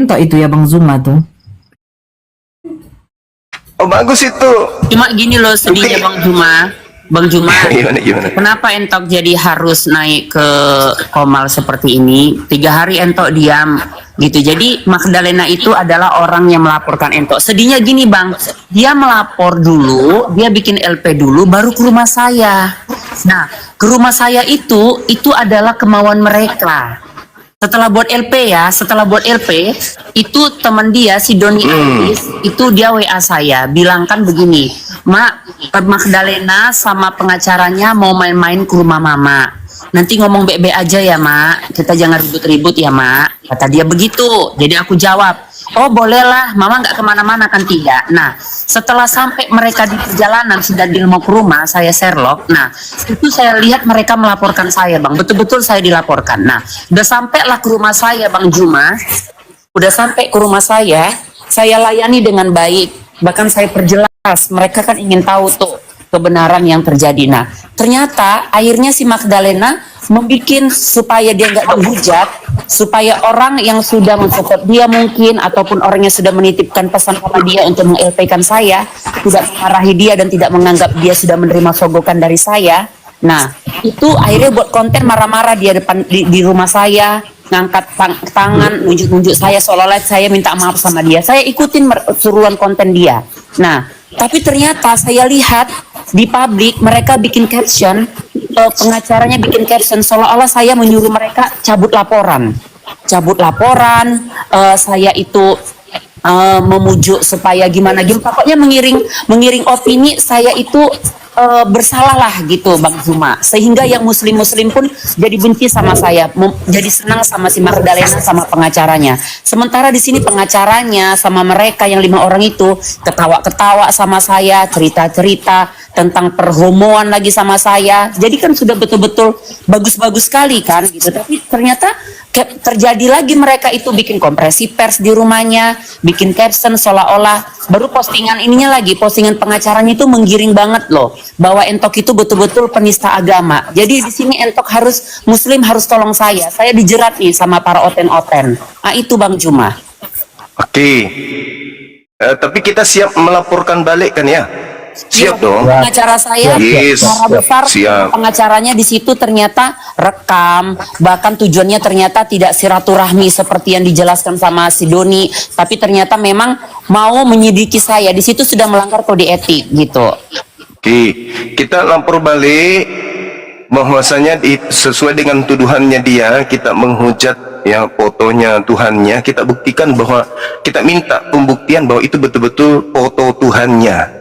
Entah itu ya Bang Zuma tuh. Oh bagus itu. Cuma gini loh sedihnya Bang Juma. Bang Juma, Gimana? kenapa Entok jadi harus naik ke Komal seperti ini? 3 hari Entok diam gitu. Jadi Magdalena itu adalah orang yang melaporkan Entok. Sedihnya gini Bang, dia melapor dulu, dia bikin LP dulu, baru ke rumah saya. Nah, ke rumah saya itu adalah kemauan mereka. Setelah buat LP itu teman dia si Doni Artis itu dia WA saya bilang kan begini, Mak, Magdalena sama pengacaranya mau main-main ke rumah Mama, nanti ngomong baik-baik aja ya Mak, kita jangan ribut-ribut ya Mak, kata dia begitu. Jadi aku jawab, oh bolehlah, Mama nggak kemana-mana kan tidak. Nah setelah sampai mereka di perjalanan sudah mau ke rumah saya Sherlock, nah itu saya lihat mereka melaporkan saya Bang, betul-betul saya dilaporkan. Nah udah sampailah ke rumah saya Bang Juma, udah sampai ke rumah saya layani dengan baik, bahkan saya perjelas, mereka kan ingin tahu tuh kebenaran yang terjadi. Nah ternyata akhirnya si Magdalena membuat supaya dia nggak dihujat, supaya orang yang sudah mensupport dia mungkin ataupun orang yang sudah menitipkan pesan kepada dia untuk meng-LP-kan saya tidak memarahi dia dan tidak menganggap dia sudah menerima sogokan dari saya. Nah itu akhirnya buat konten marah-marah dia depan di rumah saya, ngangkat tangan, nunjuk-nunjuk saya seolah-olah saya minta maaf sama dia. Saya ikutin suruhan konten dia. Nah tapi ternyata saya lihat di publik mereka bikin caption, pengacaranya bikin caption seolah-olah saya menyuruh mereka cabut laporan, saya itu memujuk supaya gimana pokoknya mengiring opini saya itu bersalah lah gitu Bang Zuma, sehingga yang muslim pun jadi benci sama saya, jadi senang sama si Magdalena sama pengacaranya. Sementara di sini pengacaranya sama mereka yang 5 orang itu ketawa-ketawa sama saya, cerita-cerita tentang perhomoan lagi sama saya. Jadi kan sudah betul-betul bagus-bagus sekali kan gitu. Tapi ternyata terjadi lagi mereka itu bikin kompresi pers di rumahnya, bikin caption seolah-olah baru postingan pengacaranya itu menggiring banget loh bahwa Entok itu betul-betul penista agama. Jadi di sini Entok muslim harus tolong saya dijerat nih sama para oten-oten. Nah itu Bang Juma. Oke. Tapi kita siap melaporkan balik kan ya? Siap dong. Pengacara saya secara besar pengacaranya di situ ternyata rekam, bahkan tujuannya ternyata tidak silaturahmi seperti yang dijelaskan sama si Doni, tapi ternyata memang mau menyidiki saya. Di situ sudah melanggar kode etik gitu. Oke, kita lapor balik bahwasanya sesuai dengan tuduhannya dia, kita menghujat ya fotonya Tuhannya, kita buktikan bahwa kita minta pembuktian bahwa itu betul-betul foto Tuhannya.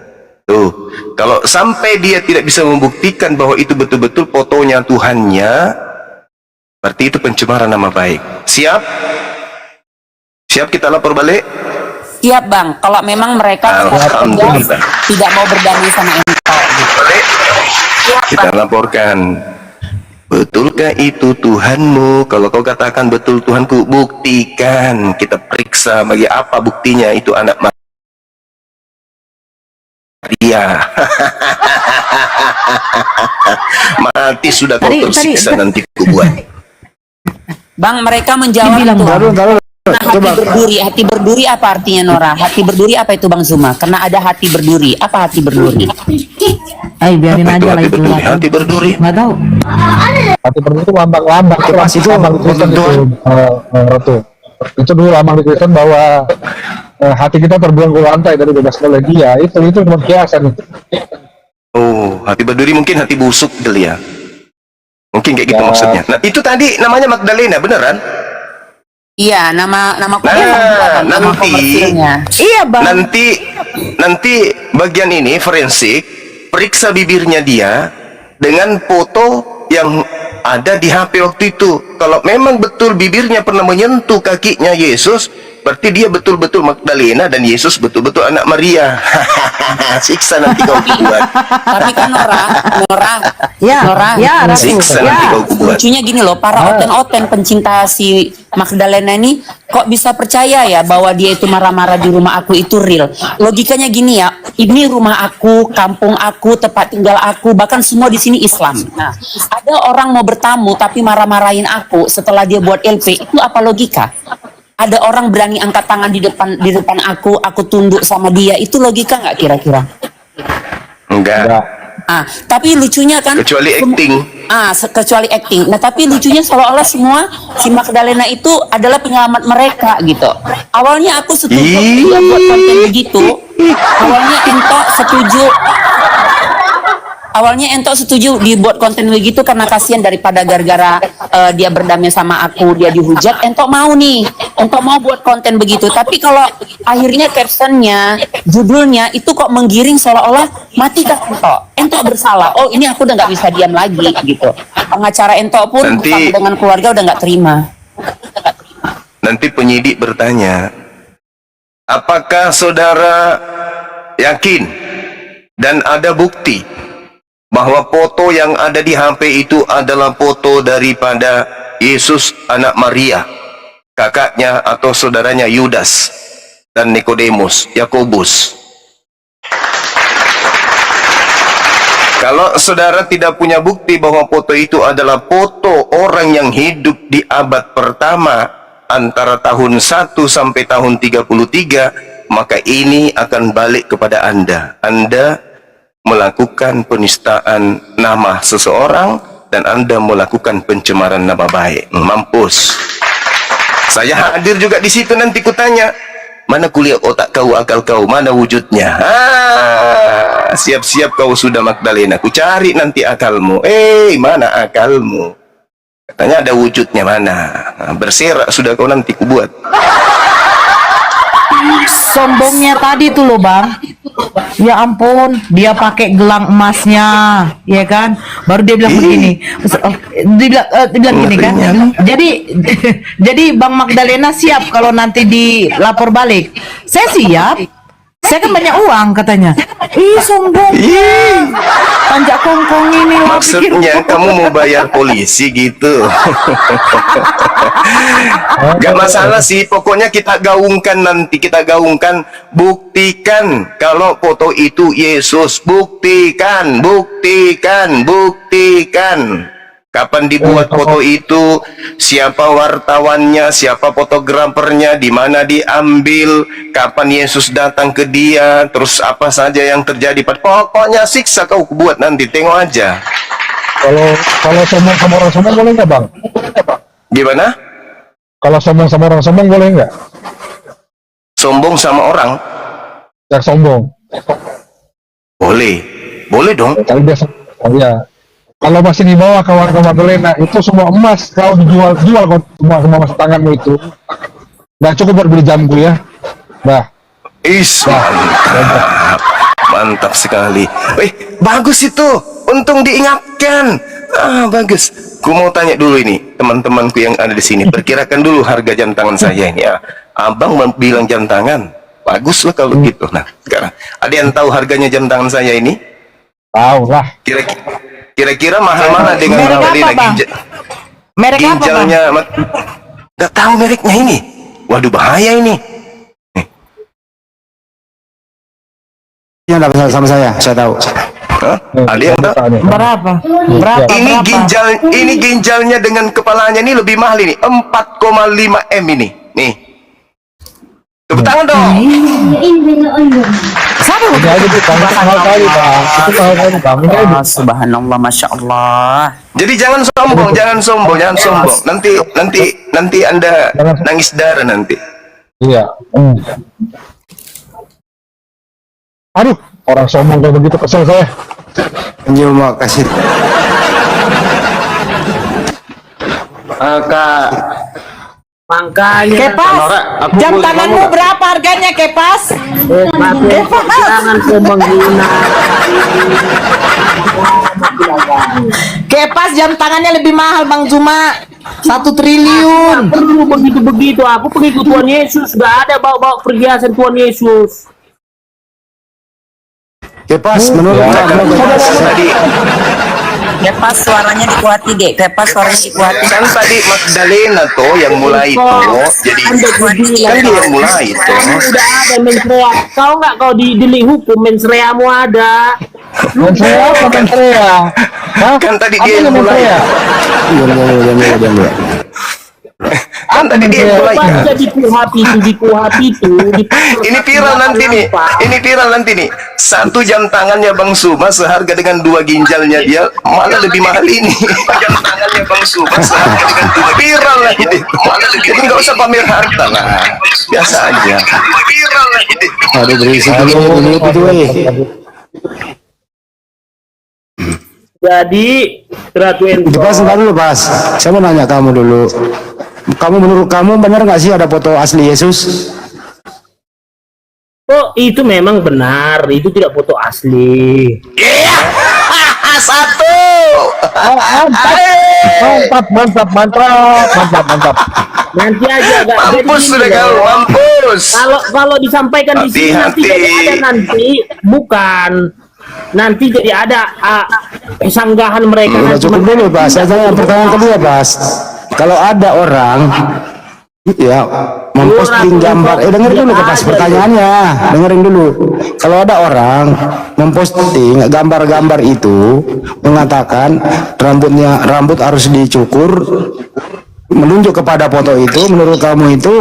Tuh, kalau sampai dia tidak bisa membuktikan bahwa itu betul-betul fotonya Tuhannya, berarti itu pencemaran nama baik. Siap? Siap kita lapor balik? Siap Bang, kalau memang mereka tidak mau berdamai sama Entok gitu. Kita laporkan. Betulkah itu Tuhanmu? Kalau kau katakan betul Tuhanku, buktikan. Kita periksa bagi apa buktinya itu anak Maria. Mati sudah kau tersiksa nanti ku buat. Bang, mereka menjawab tuh. Hati berduri apa artinya Nora? Hati berduri apa itu Bang Zuma? Karena ada hati berduri. Apa hati berduri? Ayo biarin apa aja lah itu. Hati berduri. Nggak tahu. Hati berduri itu lambang-lambang. Itu lambang di Kristen itu, Ratu. Itu dulu lambang di Kristen bahwa hati kita terbuang ke lantai dari bebas oleh dia. Itu cuma kiasan. Oh, hati berduri mungkin hati busuk kali ya. Mungkin kayak gitu maksudnya. Nah, itu tadi namanya Magdalena, beneran? Iya, nama komersilnya. Iya Bang. Nanti bagian ini forensik periksa bibirnya dia dengan foto yang ada di HP waktu itu. Kalau memang betul bibirnya pernah menyentuh kakinya Yesus, berarti dia betul-betul Magdalena dan Yesus betul-betul anak Maria. Siksa nanti kau buat. Tapi kan Nora, siksa nanti kau buat. lucunya gini loh, para oten-oten pencinta si Magdalena ini kok bisa percaya ya bahwa dia itu marah-marah di rumah aku itu real. Logikanya gini ya, ini rumah aku, kampung aku, tempat tinggal aku, bahkan semua di sini Islam. Nah, ada orang mau bertamu tapi marah-marahin aku setelah dia buat LP, itu apa logika? ada orang berani angkat tangan di depan aku tunduk sama dia, itu logika nggak kira-kira? Enggak. Ah, tapi lucunya kan Kecuali acting. kecuali acting. Nah, tapi lucunya seolah-olah semua si Magdalena itu adalah penyelamat mereka gitu. Awalnya aku setuju dia buat konten begitu. Awalnya Ento setuju dibuat konten begitu karena kasihan daripada gara-gara dia berdamai sama aku, dia dihujat. Ento mau buat konten begitu. Tapi kalau akhirnya captionnya, judulnya itu kok menggiring seolah-olah mati kan Ento bersalah. Oh, ini aku udah nggak bisa diam lagi gitu. Pengacara Ento pun bersama dengan keluarga udah nggak terima. Nanti penyidik bertanya, apakah saudara yakin dan ada bukti bahwa foto yang ada di HP itu adalah foto daripada Yesus anak Maria, kakaknya atau saudaranya Yudas dan Nikodemus, Yakobus? Kalau saudara tidak punya bukti bahwa foto itu adalah foto orang yang hidup di abad pertama antara tahun 1 sampai tahun 33, maka ini akan balik kepada Anda. Anda melakukan penistaan nama seseorang dan Anda melakukan pencemaran nama baik. Mampus. Saya hadir juga di situ, nanti kutanya, mana kuliah otak kau, akal kau, mana wujudnya? Siap-siap kau sudah Magdalena, ku cari nanti akalmu. Mana akalmu? Katanya ada wujudnya, mana? Berserak sudah kau, nanti ku buat. Sombongnya tadi tuh loh Bang. Ya ampun, dia pakai gelang emasnya, ya kan? Baru dia bilang begini. Dia bilang gini kan. Jadi Bang Magdalena siap kalau nanti dilapor balik. Saya siap. Saya kan banyak uang katanya. Ih, sombong. Panjak kongkong ini. Maksudnya kamu mau bayar polisi gitu? Gak masalah sih, pokoknya kita gaungkan nanti, buktikan kalau foto itu Yesus, buktikan. Kapan dibuat foto itu, siapa wartawannya, siapa fotografernya, di mana diambil, kapan Yesus datang ke dia, terus apa saja yang terjadi. Pokoknya siksa kau buat nanti, tengok aja. Kalau sombong sama orang sombong boleh nggak Bang? Gimana? Kalau sombong sama orang sombong boleh nggak? Sombong sama orang? Yang sombong. Boleh dong. Tapi biasa, ya. Kalau masih di bawah kawan-kawan Magdalena itu semua emas kau jual kau semua emas tanganmu itu. Nggak cukup buat beli jambu ya. Nah. Mantap sekali. Bagus itu. Untung diingatkan. Bagus. Ku mau tanya dulu ini teman-temanku yang ada di sini. Perkirakan dulu harga jam tangan saya ini. Abang bilang jam tangan. Bagus lah kalau gitu. Nah, sekarang ada yang tahu harganya jam tangan saya ini? Tahu lah. Kira-kira mahal mana dengan Magdalena Merek apa, ginjalnya? Nggak tahu mereknya ini. Waduh, bahaya ini. Yang dapat sama saya tahu. Ada yang tahu? Berapa? Ini ginjalnya dengan kepalanya ini lebih mahal ini. 4,5 M ini. Nih. Tepuk tangan dong. Subhanallah, masya Allah. Jadi jangan sombong. Nanti Anda nangis darah nanti. Iya. Aduh, orang sombong kayak begitu kesel saya. Terima kasih. Kak, makanya Kepas, jam tanganmu berapa harganya Kepas? jangan sombong gina. Kepas jam tangannya lebih mahal Bang Zuma, 1 triliun. Perlu begitu, aku pengikut Tuhan Yesus, gak ada bawa-bawa perhiasan Tuhan Yesus. Kepas menurut Tadi Kepas suaranya dikuati deh. Kepas suaranya dikuati. kan tadi Magdalena tuh yang mulai itu. Jadi kan dia yang mulai itu. Udah ada mensrea, kau nggak kau didelik hukum, mensreamu ada. Mensrea apa mensrea? Hah? Kan tadi Apa dia yang mulai. mensrea? Kan tadi dia yang mulai kan. Baca di kuhap itu, di Ini viral nanti nih. Ini viral nanti nih. 1 jam tangannya Bang Suma seharga dengan 2 ginjalnya dia malah lebih mahal ini. Jam tangannya Bang Suma seharga dengan 2 viral lah ini. Jadi nggak usah pamer harta lah. Biasa aja. Viral lah ini. Aduh berisik dulu itu jadi Ratu Ento. Pas sebentar dulu pas. Saya mau nanya kamu dulu. Menurut kamu benar nggak sih ada foto asli Yesus? Oh, itu memang benar, itu tidak foto asli. Iya. 1. Mantap. Nanti aja gak Mampus sudah kau, mampus. Kalau disampaikan di sini nanti Hati-hati. jadi ada nanti jadi ada sanggahan mereka. Udah nanti cukup dulu Pas. Saya tanya pertanyaan kedua Pas. Kalau ada orang ya memposting gambar, dengerin dulu Pas pertanyaannya, dengerin dulu. Kalau ada orang memposting gambar-gambar itu mengatakan rambut harus dicukur, menunjuk kepada foto itu, menurut kamu itu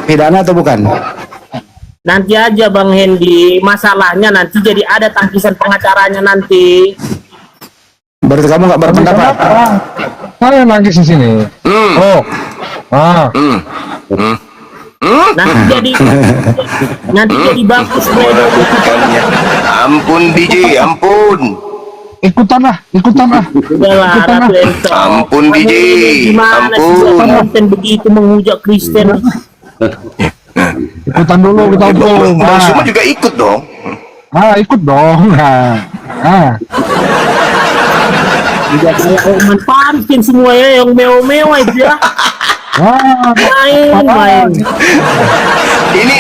pidana atau bukan? Nanti aja Bang Hendy, masalahnya nanti jadi ada tangkisan pengacaranya nanti. Berarti kamu nggak berpendapat? Saya nangis di sini. Oh. Nanti jadi bagus Fredo. Ampun DJ, ampun. Ikutan lah. Udahlah Ratu Ento. Ampun, DJ. Gimana sih Ampun. konten begitu menghujat Kristen? Ikutan dulu kita tuh. Bang Suma juga ikut dong. Ikut dong. Juga kayak Oman Paris semua ya yang mewah-mewah itu ya. Main. Ini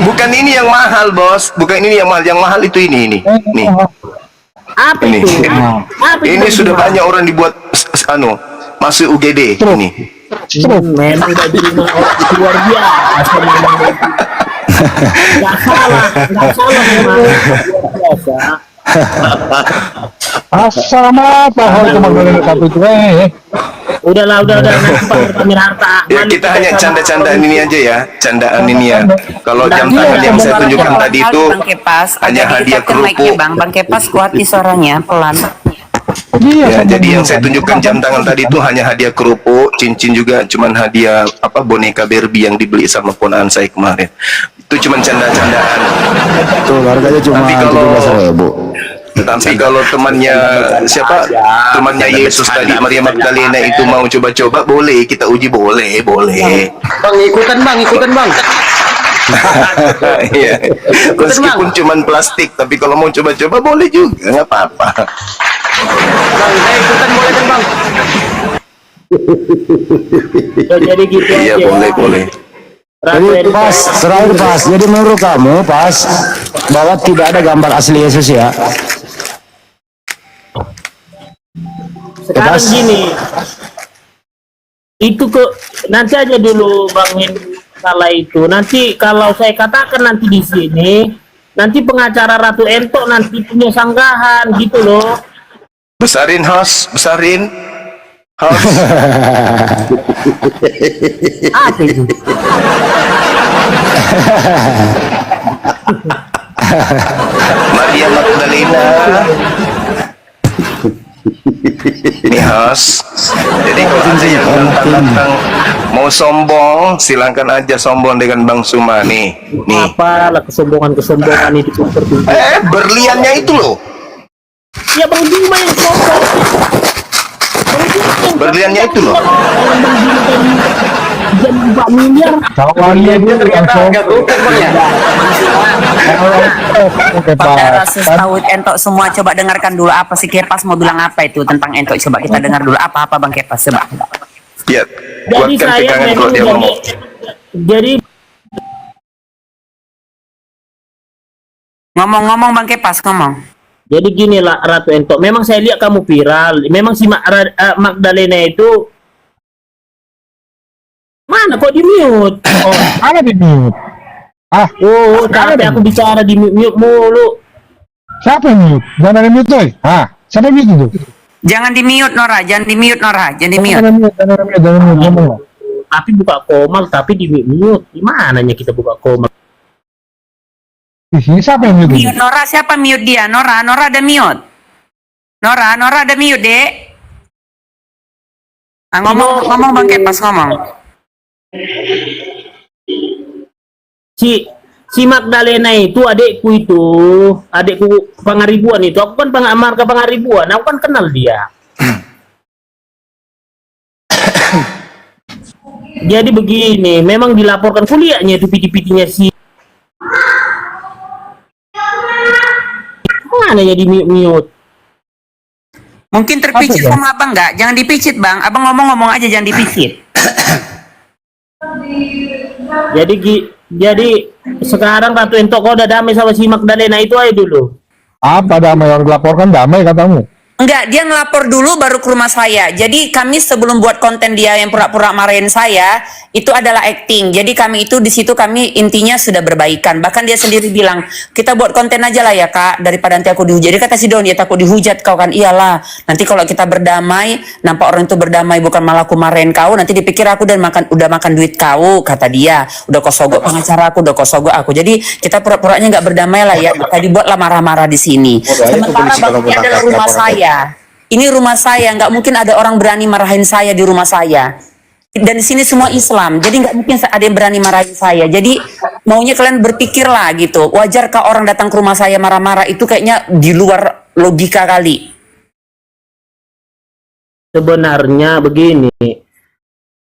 bukan ini yang mahal, Bos. Bukan ini yang mahal. Yang mahal itu ini. Nih. Apa Ini. itu? Apa itu Ini yang sudah mahal? banyak orang dibuat masuk UGD ini. Memang gaji luar biasa memang. Nggak salah memang luar biasa. Apa hal itu mengenai satu itu Udahlah nanti pamer harta. Ya kita hanya canda-candaan ini aja ya, candaan ini ya. Kalau jam tangan yang saya tunjukkan tadi itu Bang Kepas, hanya agak hadiah dideketin mic-nya, kerupuk. Bang Kepas kuati suaranya pelan. Ya, jadi yang saya tunjukkan jam tangan tadi itu hanya hadiah kerupuk, cincin juga cuman hadiah boneka Barbie yang dibeli sama ponaan saya kemarin. Itu cuman canda-candaan. Tuh harganya cuma Tapi kalau 17.000. Tapi kalau temannya temannya Yesus tadi Maria Magdalena itu mau coba-coba, boleh kita uji, boleh. Bang ikutan bang. Iya. Meskipun cuman plastik, tapi kalau mau coba-coba boleh juga, nggak apa-apa. Bang, saya ikutan boleh kan bang? Jadi gitu Iya, aja. boleh. Jadi Pas, terakhir Pas. Jadi menurut kamu Pas bahwa tidak ada gambar asli Yesus ya? Sekarang Bebas. gini, itu nanti aja dulu Bang Hendy salah itu. Nanti kalau saya katakan nanti di sini, nanti pengacara Ratu Ento nanti punya sanggahan gitu loh. Besarin host. Apa itu? Maria Magdalena. Ini host. Jadi kalau ada yang datang mau sombong, silakan aja sombong dengan Bang Suma nih. Apalah kesombongan itu seperti itu. Berliannya itu loh. Ya Bang Bima yang sombong. Berliannya itu loh. Jam 4 miliar. Kawannya dia ternyata agak Saudara sestawut Entok semua, coba dengarkan dulu apa si Kepas mau bilang apa itu tentang Entok. Coba kita dengar dulu apa Bang Kepas, coba. Ya, Jadi buatkan saya pegangan kalau memang dia ngomong. jadi Ngomong Bang Kepas, ngomong. Jadi gini lah Ratu Ento, memang saya lihat kamu viral. Memang si Magdalena itu mana kok di mute? Oh, ada di mute. capek aku bicara di mute mulu. Siapa yang mute? Jangan ada mute tuh. Siapa yang mute itu? Jangan di mute Nora, jangan di mute Nora, jangan di mute. Jangan ada mute, ngomong lah. tapi buka komal tapi di mute. Gimananya kita buka komal? Ini siapa yang mute? Mute Nora, siapa mute dia? Nora ada mute. Nora ada mute, Dek. Ah, ngomong Bang Kepas ngomong. Si Magdalena itu adikku Pangaribuan itu. Aku kan marga Pangaribuan, aku kan kenal dia. Jadi begini, memang dilaporkan kuliahnya itu piti-pitinya si mana ya di mute. Mungkin terpicit Apa, sama Abang nggak? Jangan dipicit, Bang. Abang ngomong aja, jangan dipicit. Jadi sekarang Ratu Entoko udah damai sama si Magdalena itu aja dulu. Apa damai yang dilaporkan damai katamu? Enggak, dia ngelapor dulu baru ke rumah saya. Jadi kami sebelum buat konten dia yang pura-pura marahin saya, itu adalah acting. Jadi kami itu di situ kami intinya sudah berbaikan. Bahkan dia sendiri bilang, kita buat konten aja lah ya Kak, daripada nanti aku dihujat. Dia kata si Don, dia takut dihujat kau kan. Iyalah, nanti kalau kita berdamai, nampak orang itu berdamai bukan malah aku marahin kau, nanti dipikir aku udah makan duit kau, kata dia. Udah kau sogok pengacara aku, udah kau sogok aku. Jadi kita pura-puranya nggak berdamai lah ya. Maka dibuatlah marah-marah di sini. Sementara Bang, ini adalah rumah saya. Ini rumah saya, nggak mungkin ada orang berani marahin saya di rumah saya. Dan di sini semua Islam, jadi nggak mungkin ada yang berani marahin saya. Jadi maunya kalian berpikirlah gitu. Wajarkah orang datang ke rumah saya marah-marah? Itu kayaknya di luar logika kali. Sebenarnya begini,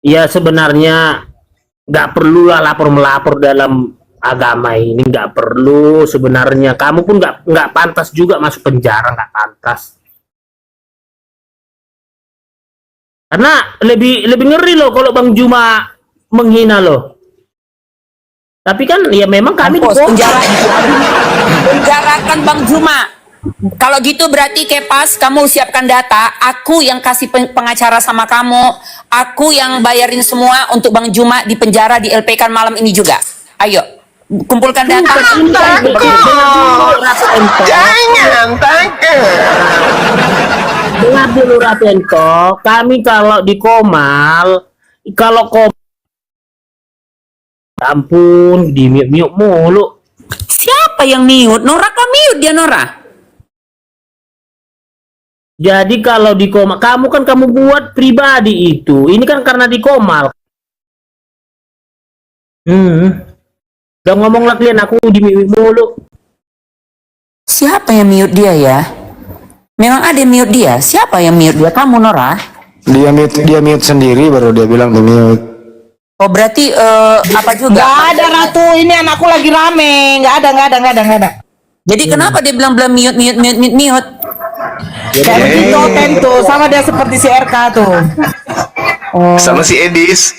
ya sebenarnya nggak perlu lah lapor-melapor dalam agama ini, nggak perlu sebenarnya. Kamu pun nggak pantas juga masuk penjara, nggak pantas. Karena lebih ngeri loh kalau Bang Juma menghina loh. Tapi kan ya memang kami Penjarakan Bang Juma. Kalau gitu berarti Kepas, kamu siapkan data. Aku yang kasih pengacara sama kamu. Aku yang bayarin semua untuk Bang Juma di penjara di LP kan malam ini juga. Ayo, kumpulkan data. Jangan takut. Dengar dulu Ratenko, kami kalau di Komal, ampun, di mute mulu. Siapa yang mute? Nora kah mute dia Nora? Jadi kalau di Komal, kamu buat pribadi itu. Ini kan karena di Komal. Udah ngomong lah kalian, aku di mute mulu. Siapa yang mute dia ya? Memang ada yang mute dia. Siapa yang mute dia? Kamu Nora? Dia mute sendiri baru dia bilang di mute. Oh berarti apa juga? Nggak ada Ratu, ini anakku lagi rame. Nggak ada. Jadi kenapa dia bilang mute? Kayak begitu tentu, sama dia seperti si RK tuh. Sama si Edis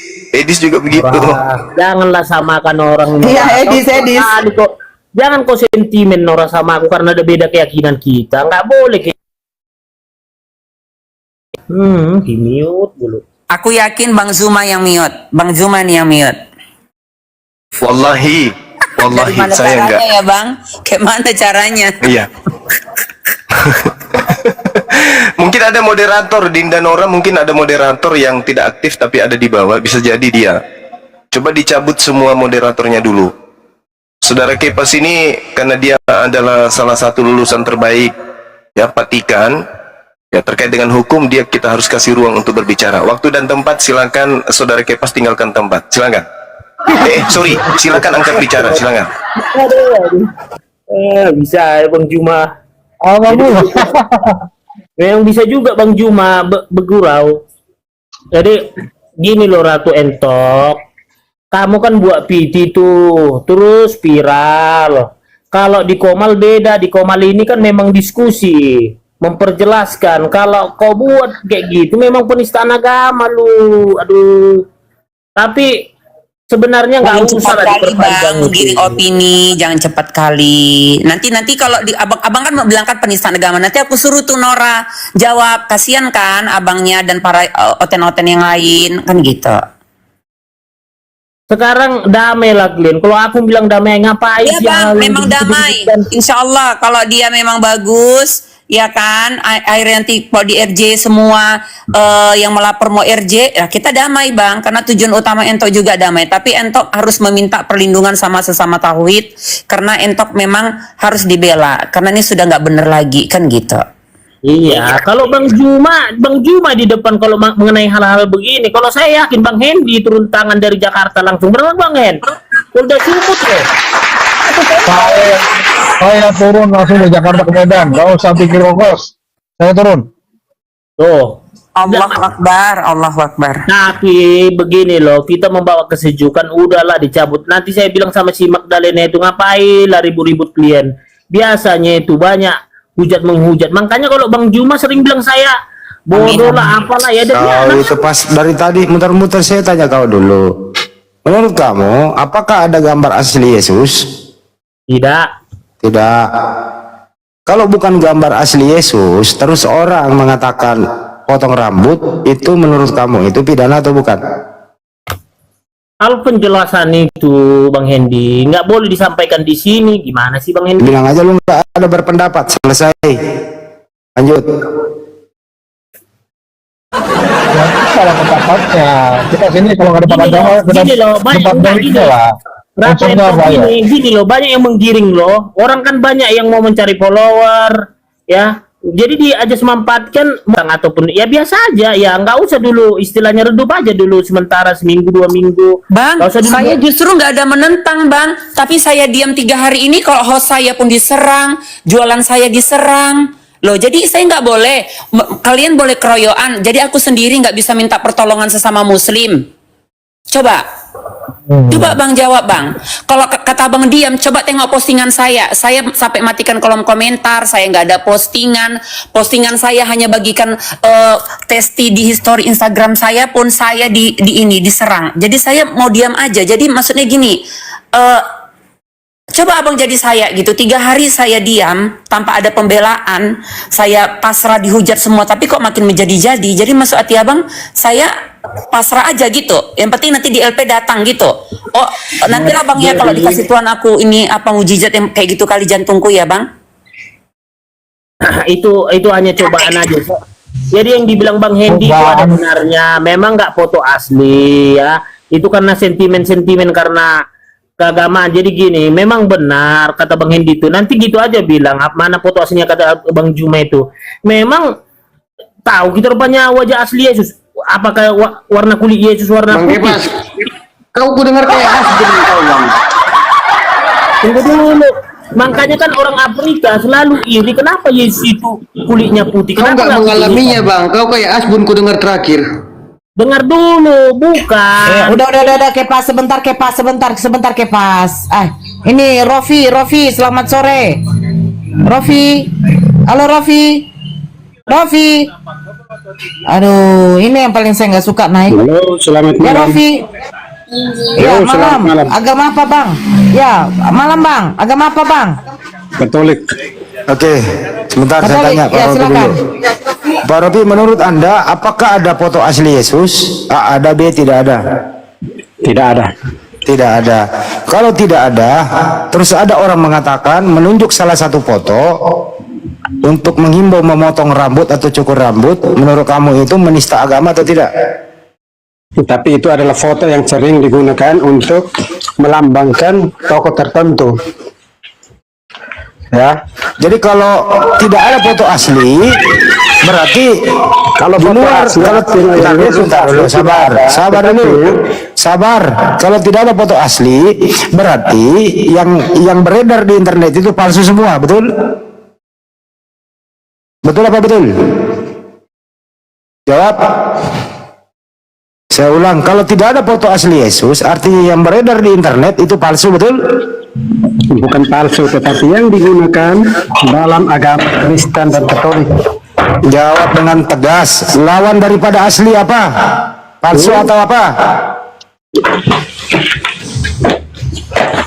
juga begitu. Wah, janganlah samakan orang. Iya, Edis. Jangan kau sentimen Nora sama aku karena ada beda keyakinan kita. Nggak boleh. Di mute dulu. Aku yakin Bang Zuma yang mute. Bang Zuma nih yang mute. Wallahi Gimana saya caranya enggak. ya Bang? Kayak mana caranya? Iya. Mungkin ada moderator Dinda Nora, mungkin ada moderator yang tidak aktif tapi ada di bawah, bisa jadi dia. Coba dicabut semua moderatornya dulu. Saudara Kepas ini karena dia adalah salah satu lulusan terbaik ya Patikan. Ya terkait dengan hukum kita harus kasih ruang untuk berbicara. Waktu dan tempat silakan Saudara Kepas tinggalkan tempat. Silakan. Silakan angkat bicara, silakan. Bisa ya Bang Juma. Alhamdulillah. Memang bisa juga Bang Juma bergurau. Jadi gini loh Ratu Entok, kamu kan buat PT tuh, terus viral. Kalau di Komal beda, di Komal ini kan memang diskusi, memperjelaskan. Kalau kau buat kayak gitu, memang penistaan agama lu. Aduh. Tapi sebenarnya nggak Jangan usah cepat lah kali diperpanjang Bang, giring opini, jangan cepat kali. Nanti kalau abang kan mau bilang kan penistaan agama, nanti aku suruh tuh Nora jawab, kasihan kan abangnya dan para oten-oten yang lain kan gitu. Sekarang damai lah Glenn. Kalau aku bilang damai ngapain? Iya Bang, memang damai. Insya Allah kalau dia memang bagus, ya kan, akhirnya nanti kalau di RJ semua yang melapor mau RJ, ya kita damai bang, karena tujuan utama Entok juga damai. Tapi Entok harus meminta perlindungan sama sesama tauhid, karena Entok memang harus dibela, karena ini sudah nggak bener lagi kan gitu. Iya, kalau Bang Juma di depan kalau mengenai hal-hal begini, kalau saya yakin Bang Hendy turun tangan dari Jakarta langsung. Benar Bang Hen? Udah cukup loh. Saya turun langsung dari Jakarta ke Medan, nggak usah pikir ongkos. Saya turun. Tuh. Allahu Akbar, Allahu Akbar. Tapi begini loh, kita membawa kesejukan, udahlah dicabut. Nanti saya bilang sama si Magdalena itu, ngapain lah ribut-ribut klien. Biasanya itu banyak hujat menghujat. Makanya kalau Bang Juma sering bilang saya bodoh lah, apalah ya. Kau itu pas dari tadi muter-muter saya tanya kau dulu. Menurut kamu, apakah ada gambar asli Yesus? Tidak. Tidak. Kalau bukan gambar asli Yesus, terus orang mengatakan potong rambut, itu menurut kamu itu pidana atau bukan? Kalau penjelasan itu Bang Hendy nggak boleh disampaikan di sini, gimana sih Bang Hendy? Bilang aja lu nggak ada berpendapat, selesai. Lanjut. Ya, salah pendapatnya. Kita sini kalau nggak ada pendapat, Gini loh, banyak gini lah. Ratu Unsurnya apa ya? gini loh, banyak yang menggiring loh. Orang kan banyak yang mau mencari follower, ya. Jadi dia aja semampatkan ataupun ya biasa aja, ya nggak usah dulu istilahnya redup aja dulu sementara seminggu 2 minggu. Bang, Nggak usah dulu. saya justru nggak ada menentang bang, tapi saya diam 3 hari ini kalau host saya pun diserang, jualan saya diserang. Loh, jadi saya nggak boleh, kalian boleh keroyokan, jadi aku sendiri nggak bisa minta pertolongan sesama muslim. Coba bang jawab bang. Kalau kata bang diam, coba tengok postingan saya sampai matikan kolom komentar, saya nggak ada postingan saya hanya bagikan testi di history Instagram saya pun saya diserang. Jadi saya mau diam aja. Jadi maksudnya gini, coba abang jadi saya gitu, 3 hari saya diam tanpa ada pembelaan, saya pasrah dihujat semua, tapi kok makin menjadi-jadi. Jadi maksud hati abang, saya pasrah aja gitu. Yang penting nanti di LP datang gitu. Oh, nanti lah bang ya kalau dikasih Tuhan aku ini apa mujizat yang kayak gitu kali jantungku ya bang. itu hanya cobaan aja. Jadi yang dibilang Bang Hendy itu ada benarnya. Memang nggak foto asli ya. Itu karena sentimen karena keagamaan. Jadi gini, memang benar kata Bang Hendy itu. Nanti gitu aja bilang mana foto aslinya kata Bang Juma itu. Memang tahu kita rupanya wajah asli Yesus. Apakah warna kulit Yesus warna putih? Bang Kepas, kau ku dengar kayak asli kau bang. Tunggu dulu. Makanya kan orang Afrika selalu iri kenapa Yesus itu kulitnya putih. Kau Kenapa nggak mengalaminya bang. Kau kayak Asbun ku dengar terakhir. Dengar dulu, bukan. Udah Kepas sebentar Kepas. Ini Rofi, selamat sore. Rofi. Halo Rofi. Aduh, ini yang paling saya nggak suka naik. Halo, selamat Ya malam. Rofi. Ya selamat malam. Agama apa bang? Ya malam bang. Agama apa bang? Katolik. Oke, sebentar saya Katolik. tanya Pak Ya Robi silakan. dulu. Pak Robi, menurut Anda apakah ada foto asli Yesus? A ada, B tidak ada. Tidak ada. Tidak ada. Kalau tidak ada, terus ada orang mengatakan menunjuk salah satu foto untuk menghimbau memotong rambut atau cukur rambut, menurut kamu itu menista agama atau tidak? Tapi itu adalah foto yang sering digunakan untuk melambangkan tokoh tertentu. Ya. Jadi kalau tidak ada foto asli, berarti Kalau di foto luar asli, kalau yang sebentar dulu, sabar dulu. Sabar. Kalau tidak ada foto asli, berarti yang beredar di internet itu palsu semua, betul? Betul apa betul? Jawab. Saya ulang, kalau tidak ada foto asli Yesus, artinya yang beredar di internet itu palsu, betul? bukan palsu, tetapi yang digunakan dalam agama Kristen dan Katolik. Jawab dengan tegas. Lawan daripada asli apa? Palsu atau apa?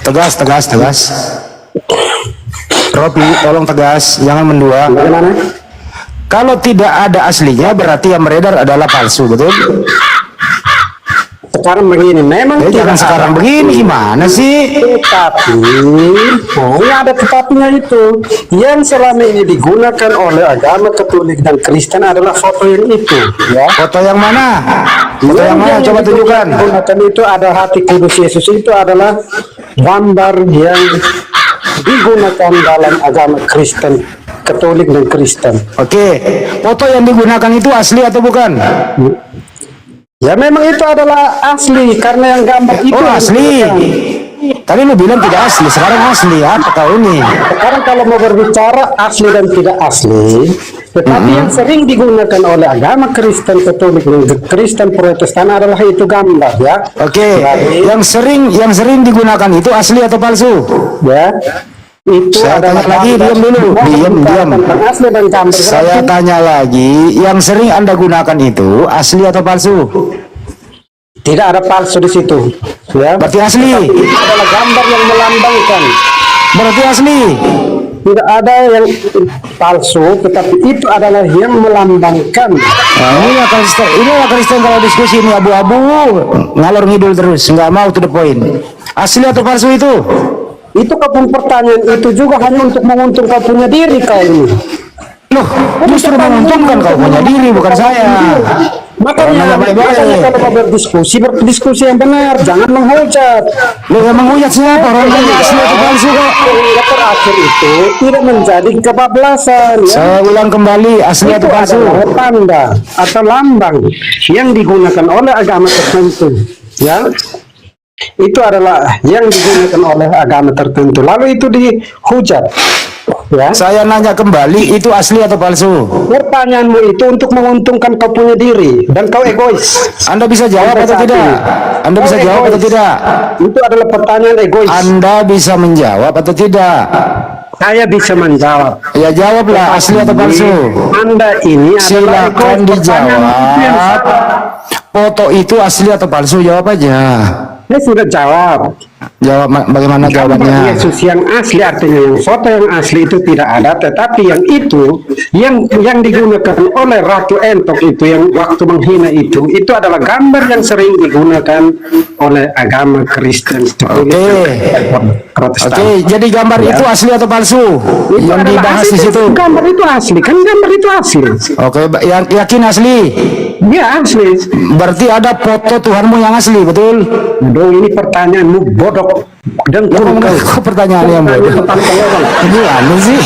Tegas. Robi, tolong tegas, jangan mendua. Bagaimana? Kalau tidak ada aslinya, berarti yang beredar adalah palsu, betul? sekarang begini, memang Jangan tidak sekarang ada. begini, gimana sih? Tetapi, nggak ada tetapinya itu. Yang selama ini digunakan oleh agama Katolik dan Kristen adalah foto yang itu, ya. Foto yang mana? Foto yang mana? Coba tunjukkan. Digunakan itu ada hati kudus Yesus, itu adalah gambar yang digunakan dalam agama Kristen, Katolik dan Kristen. Oke, foto yang digunakan itu asli atau bukan? Ya memang itu adalah asli karena yang gambar itu Oh, yang asli. digunakan. Tadi lu bilang tidak asli, sekarang asli. Apa kau ini? Sekarang kalau mau berbicara asli dan tidak asli, tetapi yang sering digunakan oleh agama Kristen, Katolik, dan Kristen Protestan adalah itu gambar, ya. Oke, yang sering digunakan itu asli atau palsu? Ya. Itu Saya adalah tanya lagi, gambar. diam dulu. Diam. Tentang asli dan gambar. Saya Berarti tanya lagi, yang sering Anda gunakan itu asli atau palsu? tidak ada palsu di situ, ya. Berarti asli. Itu adalah gambar yang melambangkan. Berarti asli. Tidak ada yang palsu, tetapi itu adalah yang melambangkan. Nah, inilah Kristen kalau diskusi ini abu-abu, ngalor ngidul terus, nggak mau to the point. Asli atau palsu itu? Itu kapun pertanyaan itu juga hanya untuk menguntungkan punya diri kau ini. Loh, justru menguntungkan kau punya diri, bukan saya. Makanya, Baik-baik. kalau mau berdiskusi yang benar, jangan menghujat. Lo yang menghujat siapa? Orang tanya asli atau palsu kok? Yang terakhir itu tidak menjadi kebablasan. Ya. Saya ulang kembali, asli Itu atau palsu? adalah tanda atau lambang yang digunakan oleh agama tertentu. Ya, itu adalah yang digunakan oleh agama tertentu. Lalu itu dihujat. Ya. Saya nanya kembali, itu asli atau palsu? Pertanyaanmu itu untuk menguntungkan kau punya diri dan kau egois. Anda bisa jawab Sampai atau saat tidak? ini. Anda Kau bisa jawab atau egois. tidak? Itu adalah pertanyaan egois. Anda bisa menjawab atau tidak? Saya bisa menjawab. Ya jawablah, asli atau palsu? Anda ini adalah Silakan egois. Pertanyaan itu yang dijawab. salah. Foto itu asli atau palsu? Jawab aja. Saya sudah jawab. Jawab bagaimana Gambar jawabannya? Yesus yang asli artinya yang foto yang asli itu tidak ada, tetapi yang itu yang digunakan oleh Ratu Entok itu yang waktu menghina itu adalah gambar yang sering digunakan oleh agama Kristen. Oke. Protestan. Oke, jadi gambar itu asli atau palsu? Itu Yang adalah dibahas asli, di situ. Gambar itu asli, kan gambar itu asli. Oke, yang yakin asli. Dia asli. Berarti ada foto Tuhanmu yang asli, betul? Aduh, ini pertanyaanmu bodoh dan Kok pertanyaannya yang bodoh? Gimana sih?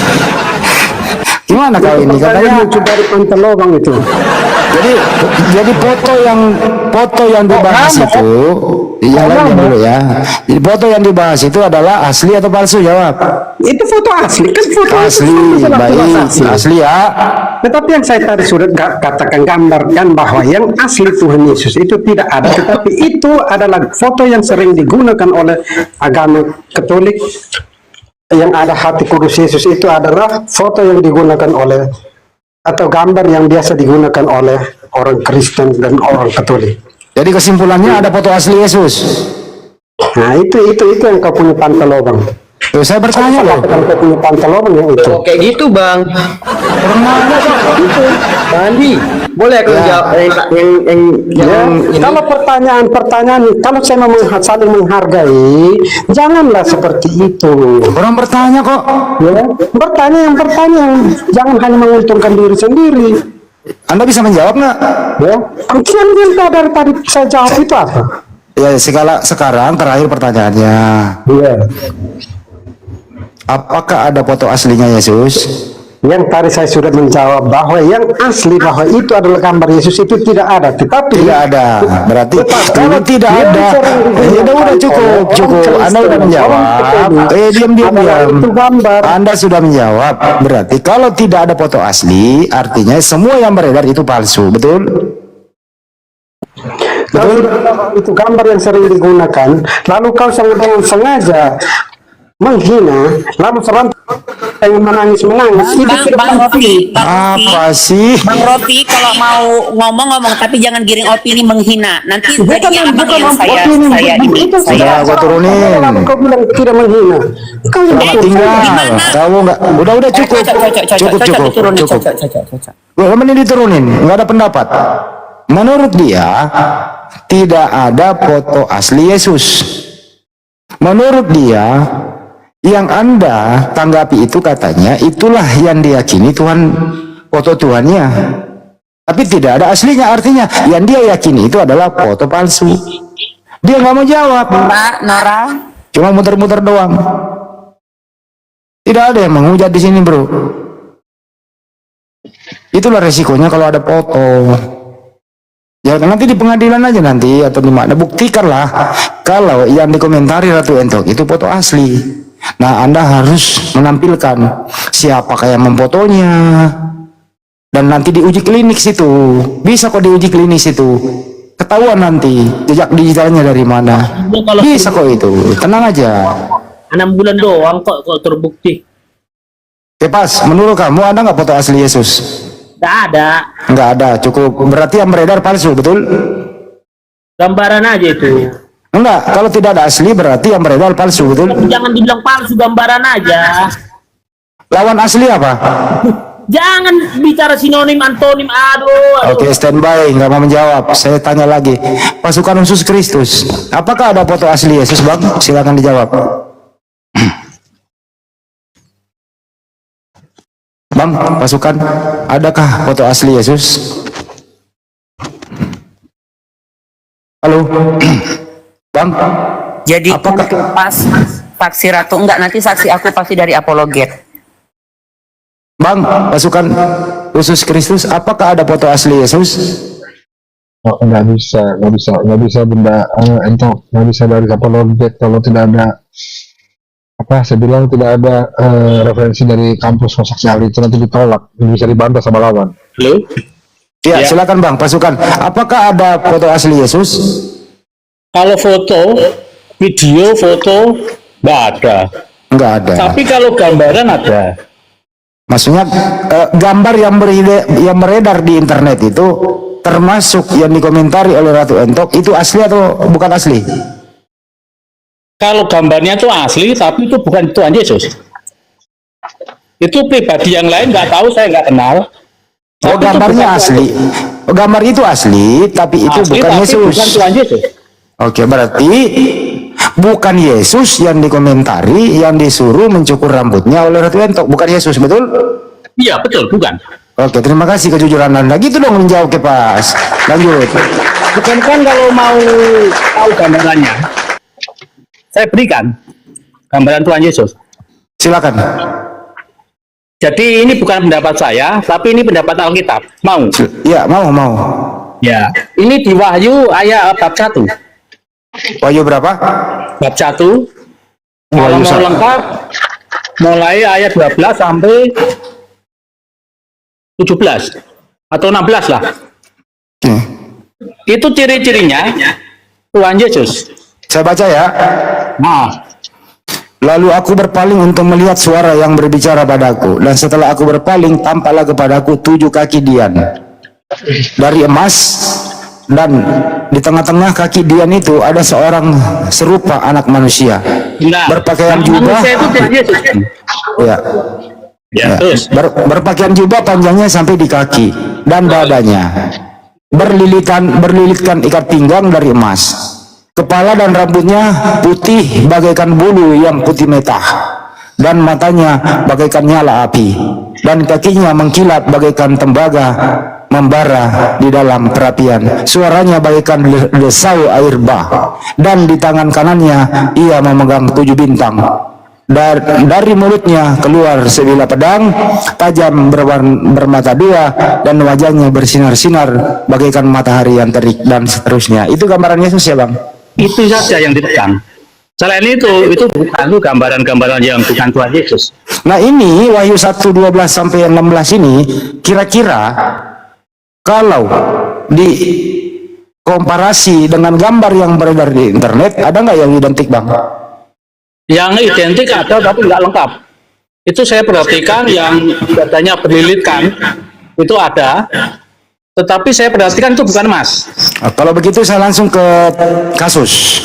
Gimana kau ini? Katanya lucu dari pantai lobang itu. jadi foto yang dibahas itu, yang lain dulu ya. Jadi foto yang dibahas itu adalah asli atau palsu? Jawab. Itu foto asli, kan foto Asli, itu baik, asli ya. Tetapi yang saya tadi sudah katakan gambarkan bahwa yang asli Tuhan Yesus itu tidak ada, tetapi itu adalah foto yang sering digunakan oleh agama Katolik. Yang ada hati kudus Yesus itu adalah foto yang digunakan oleh atau gambar yang biasa digunakan oleh orang Kristen dan orang Katolik. Jadi kesimpulannya ada foto asli Yesus. Nah itu yang kau punya pantai lobang. Tuh, saya bertanya loh. Katakan kau punya pantai lobang yang itu. Kayak gitu bang. Bandi, boleh aku jawab Ya, kalau pertanyaan kalau saya mau saling menghargai, janganlah seperti itu. Orang bertanya kok. Ya, bertanya yang jangan hanya menguntungkan diri sendiri. Anda bisa menjawab nggak? Ya, kemudian yang dari tadi saya jawab itu apa? Ya, sekarang terakhir pertanyaannya. Iya. Apakah ada foto aslinya Yesus? Yang tadi saya sudah menjawab bahwa yang asli bahwa itu adalah gambar Yesus itu tidak ada, tetapi Tidak ada. Berarti kalau tidak ada, ya udah cukup. Anda udah menjawab. Diam. Itu gambar. Anda sudah menjawab. Berarti kalau tidak ada foto asli, artinya semua yang beredar itu palsu, betul? Betul. Itu gambar yang sering digunakan. Lalu kau dengan sengaja menghina, lalu serantai yang menangis. Itu sudah Bang Rofi, Apa sih? Bang Rofi, kalau mau ngomong tapi jangan giring opini menghina. Nanti jadinya abang yang saya Gua turunin. Lalu kau bilang tidak menghina. Kau yang betul. Tinggal. Kamu nggak? Udah cukup. Belum ini diturunin, nggak ada pendapat. Menurut dia, tidak ada foto asli Yesus. Menurut dia, yang Anda tanggapi itu katanya itulah yang diyakini Tuhan, foto Tuhannya. Tapi tidak ada aslinya, artinya yang dia yakini itu adalah foto palsu. Dia nggak mau jawab, Mbak Nora, cuma muter-muter doang. Tidak ada yang menghujat di sini, bro. Itulah resikonya kalau ada foto. Ya nanti di pengadilan aja nanti atau di mana, buktikanlah kalau yang dikomentari Ratu Entok itu foto asli. Nah, Anda harus menampilkan siapakah yang memfotonya, dan nanti diuji klinik situ. Bisa kok diuji klinik situ, ketahuan nanti jejak digitalnya dari mana. Bisa kok itu, tenang aja. 6 bulan doang kok terbukti. Pas, menurut kamu ada nggak foto asli Yesus? Nggak ada. Nggak ada, cukup. Berarti yang beredar palsu, betul? Gambaran aja itu. Enggak, kalau tidak ada asli berarti yang beredar palsu, betul? Jangan dibilang palsu, gambaran aja. Lawan asli apa? Jangan bicara sinonim, antonim, aduh. Oke, standby, nggak mau menjawab. Saya tanya lagi, pasukan khusus Kristus, apakah ada foto asli Yesus, Bang? Silakan dijawab. Bang, pasukan, adakah foto asli Yesus? Halo, Bang. jadi Apakah- untuk pas saksi Ratu enggak, nanti saksi aku pasti dari apologet. Bang, pasukan khusus Kristus, apakah ada foto asli Yesus? Oh, nggak bisa benda entok, nggak bisa dari apologet kalau tidak ada apa saya bilang tidak ada referensi dari kampus saksi ahli itu nanti ditolak, bisa dibantah sama lawan. Halo? Ya, Ya. silakan Bang, pasukan. Apakah ada foto asli Yesus? Kalau foto, video, foto, nggak ada. Enggak ada. Tapi kalau gambaran ada. Maksudnya gambar yang beredar di internet itu termasuk yang dikomentari oleh Ratu Entok itu asli atau bukan asli? Kalau gambarnya itu asli, tapi itu bukan Tuhan Yesus. Itu pribadi yang lain, nggak tahu, saya nggak kenal. Oh, Tapi itu gambarnya bukan Tuhan asli. Yesus. Oh, gambar itu asli, tapi itu Asli, bukan tapi Yesus. bukan Tuhan Yesus. Oke, berarti bukan Yesus yang dikomentari, yang disuruh mencukur rambutnya oleh Ratu Entok, bukan Yesus, betul? Iya, betul, bukan. Oke, terima kasih kejujuran Anda. Gitu dong menjawab ke Pas. Lanjut. Bukan kan kalau mau tahu gambarannya, saya berikan gambaran Tuhan Yesus. Silakan. Jadi ini bukan pendapat saya, tapi ini pendapat Alkitab. Mau? Ya, mau. Ya. Ini di Wahyu ayat bab 1. Wahyu berapa? Bab 1. Kalau Wahyu mau 1. lengkap, mulai ayat 12 sampai 17 atau 16 lah. Oke. Itu ciri-cirinya Tuhan Yesus. Saya baca ya. Nah, Lalu aku berpaling untuk melihat suara yang berbicara padaku, dan setelah aku berpaling tampaklah kepadaku 7 kaki Dian dari emas, dan di tengah-tengah kaki Dian itu ada seorang serupa anak manusia nah, berpakaian nah, jubah. manusia itu Tuhan Yesus. Ya, Ya, terus. berpakaian jubah panjangnya sampai di kaki dan dadanya, berlilitkan ikat pinggang dari emas. Kepala dan rambutnya putih bagaikan bulu yang putih metah, dan matanya bagaikan nyala api, dan kakinya mengkilat bagaikan tembaga membara di dalam perapian. Suaranya bagaikan desau air bah, dan di tangan kanannya ia memegang 7 bintang. Dari mulutnya keluar sebilah pedang tajam bermata 2, dan wajahnya bersinar-sinar bagaikan matahari yang terik, dan seterusnya. Itu gambaran Yesus ya, Bang? Itu saja yang ditekan. Selain itu bukan gambaran-gambaran yang bukan Tuhan Yesus. Nah, ini Wahyu 1:12 sampai 16 ini kira-kira kalau dikomparasi dengan gambar yang beredar di internet, ada nggak yang identik, Bang? Yang identik ada tapi nggak lengkap. Itu saya perhatikan yang dadanya berlilitkan itu ada, tetapi saya perhatikan itu bukan emas. Nah, kalau begitu saya langsung ke kasus.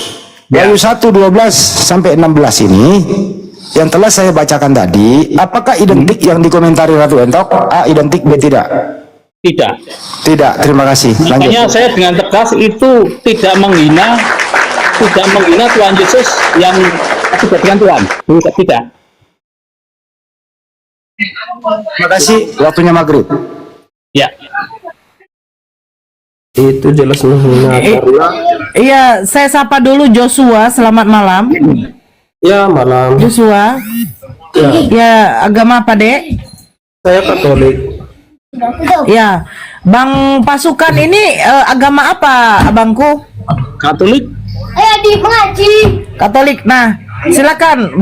Ya. Wahyu 1:12 sampai 16 ini yang telah saya bacakan tadi, apakah identik yang dikomentari Ratu Entok? A, identik, B, tidak. Tidak. Tidak, terima kasih. Makanya Lanjut. saya dengan tegas itu tidak menghina Tuhan Yesus yang dijadikan Tuhan. Tidak. Terima kasih. Waktunya maghrib. Ya. Itu jelas menghina karena Iya, saya sapa dulu Joshua. Selamat malam. ya malam Joshua. Ya, agama apa, Dek? saya Katolik. Ya, Bang Pasukan ini agama apa, abangku? Katolik. Katolik. Nah, silakan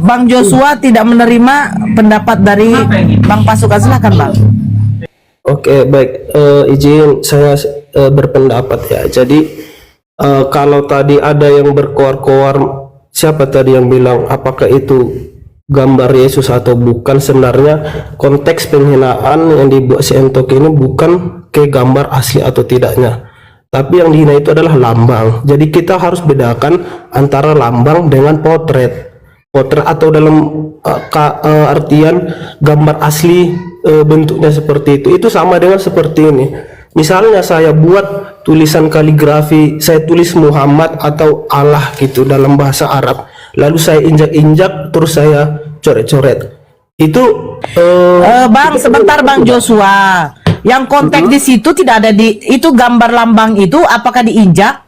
Bang Joshua tidak menerima pendapat dari Bang Pasukan. Silakan, Bang. Oke, baik. Izin saya berpendapat ya. Jadi kalau tadi ada yang berkoar-koar, siapa tadi yang bilang apakah itu gambar Yesus atau bukan? Sebenarnya konteks penghinaan yang dibuat si Entok ini bukan ke gambar asli atau tidaknya, tapi yang dihina itu adalah lambang. Jadi kita harus bedakan antara lambang dengan potret atau dalam artian gambar asli bentuknya seperti itu sama dengan seperti ini. Misalnya saya buat tulisan kaligrafi, saya tulis Muhammad atau Allah gitu dalam bahasa Arab, lalu saya injak-injak terus saya coret-coret. Itu Bang, sebentar Bang Joshua. Yang konteks di situ tidak ada itu gambar lambang itu apakah diinjak?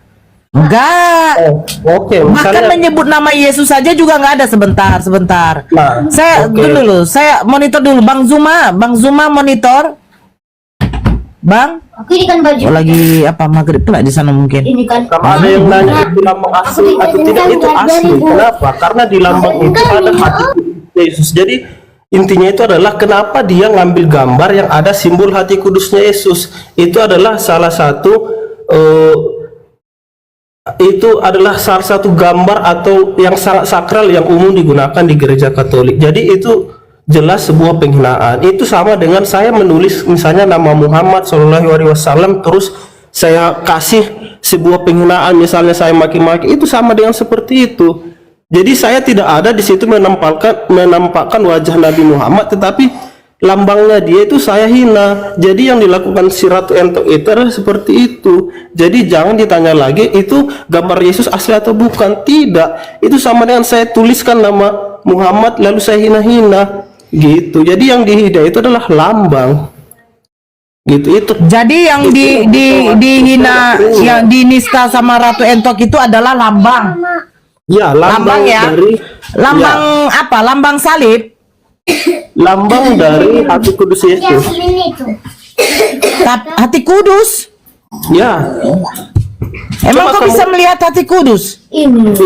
Enggak. Oke, Bahkan misalnya menyebut nama Yesus saja juga nggak ada. Sebentar. Nah, Saya oke. dulu, saya monitor dulu. Bang Zuma monitor. Bang, Aku ini kan baju. oh, lagi apa maghrib pula di sana mungkin. Ini kan. ada yang nanya itu lambang asli atau tidak, itu asli. Kenapa? Karena di lambang itu ada hati Yesus. Jadi intinya itu adalah kenapa dia ngambil gambar yang ada simbol hati kudusnya Yesus. Itu adalah salah satu gambar atau yang sangat sakral yang umum digunakan di gereja Katolik. Jadi itu jelas sebuah penghinaan. Itu sama dengan saya menulis misalnya nama Muhammad Shallallahu Alaihi Wasallam terus saya kasih sebuah penghinaan, misalnya saya maki-maki, itu sama dengan seperti itu. Jadi saya tidak ada di situ menampakkan wajah Nabi Muhammad, tetapi lambangnya dia itu saya hina. Jadi yang dilakukan si Ratu Entok itu adalah seperti itu. Jadi jangan ditanya lagi itu gambar Yesus asli atau bukan. Tidak, itu sama dengan saya tuliskan nama Muhammad lalu saya hina-hina gitu. Jadi yang dihina itu adalah lambang gitu. Itu Jadi yang dihina, yang dinista sama Ratu Entok itu adalah lambang. ya lambang ya. dari Lambang apa? Lambang salib. lambang dari hati kudus Yesus. Hati kudus. Ya, Emang Coba kau bisa melihat hati kudus? Ini.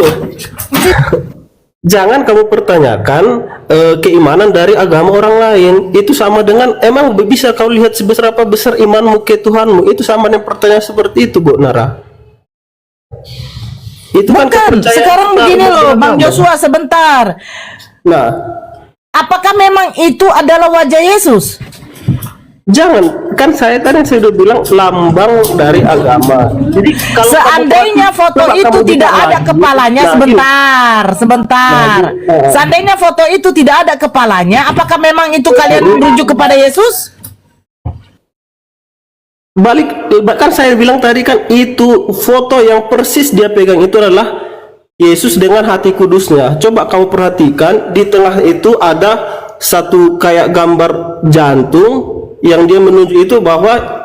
jangan kamu pertanyakan keimanan dari agama orang lain. Itu sama dengan emang bisa kau lihat seberapa besar imanmu ke Tuhanmu. Itu sama dengan pertanyaan seperti itu, Bu Nara. Itu kan Bukan. kepercayaan Sekarang kita begini umat loh, Bang beragama. Joshua, sebentar. Nah, Apakah memang itu adalah wajah Yesus? jangan, kan saya tadi sudah bilang lambang dari agama. Jadi kalau Seandainya kamu foto coba itu kamu tidak buka ada lagi. kepalanya, Nah, sebentar. Seandainya foto itu tidak ada kepalanya, apakah memang itu kalian merujuk kepada Yesus? balik kan saya bilang tadi kan itu foto yang persis dia pegang itu adalah Yesus dengan hati kudusnya. Coba kamu perhatikan di tengah itu ada satu kayak gambar jantung yang dia menunjuk itu bahwa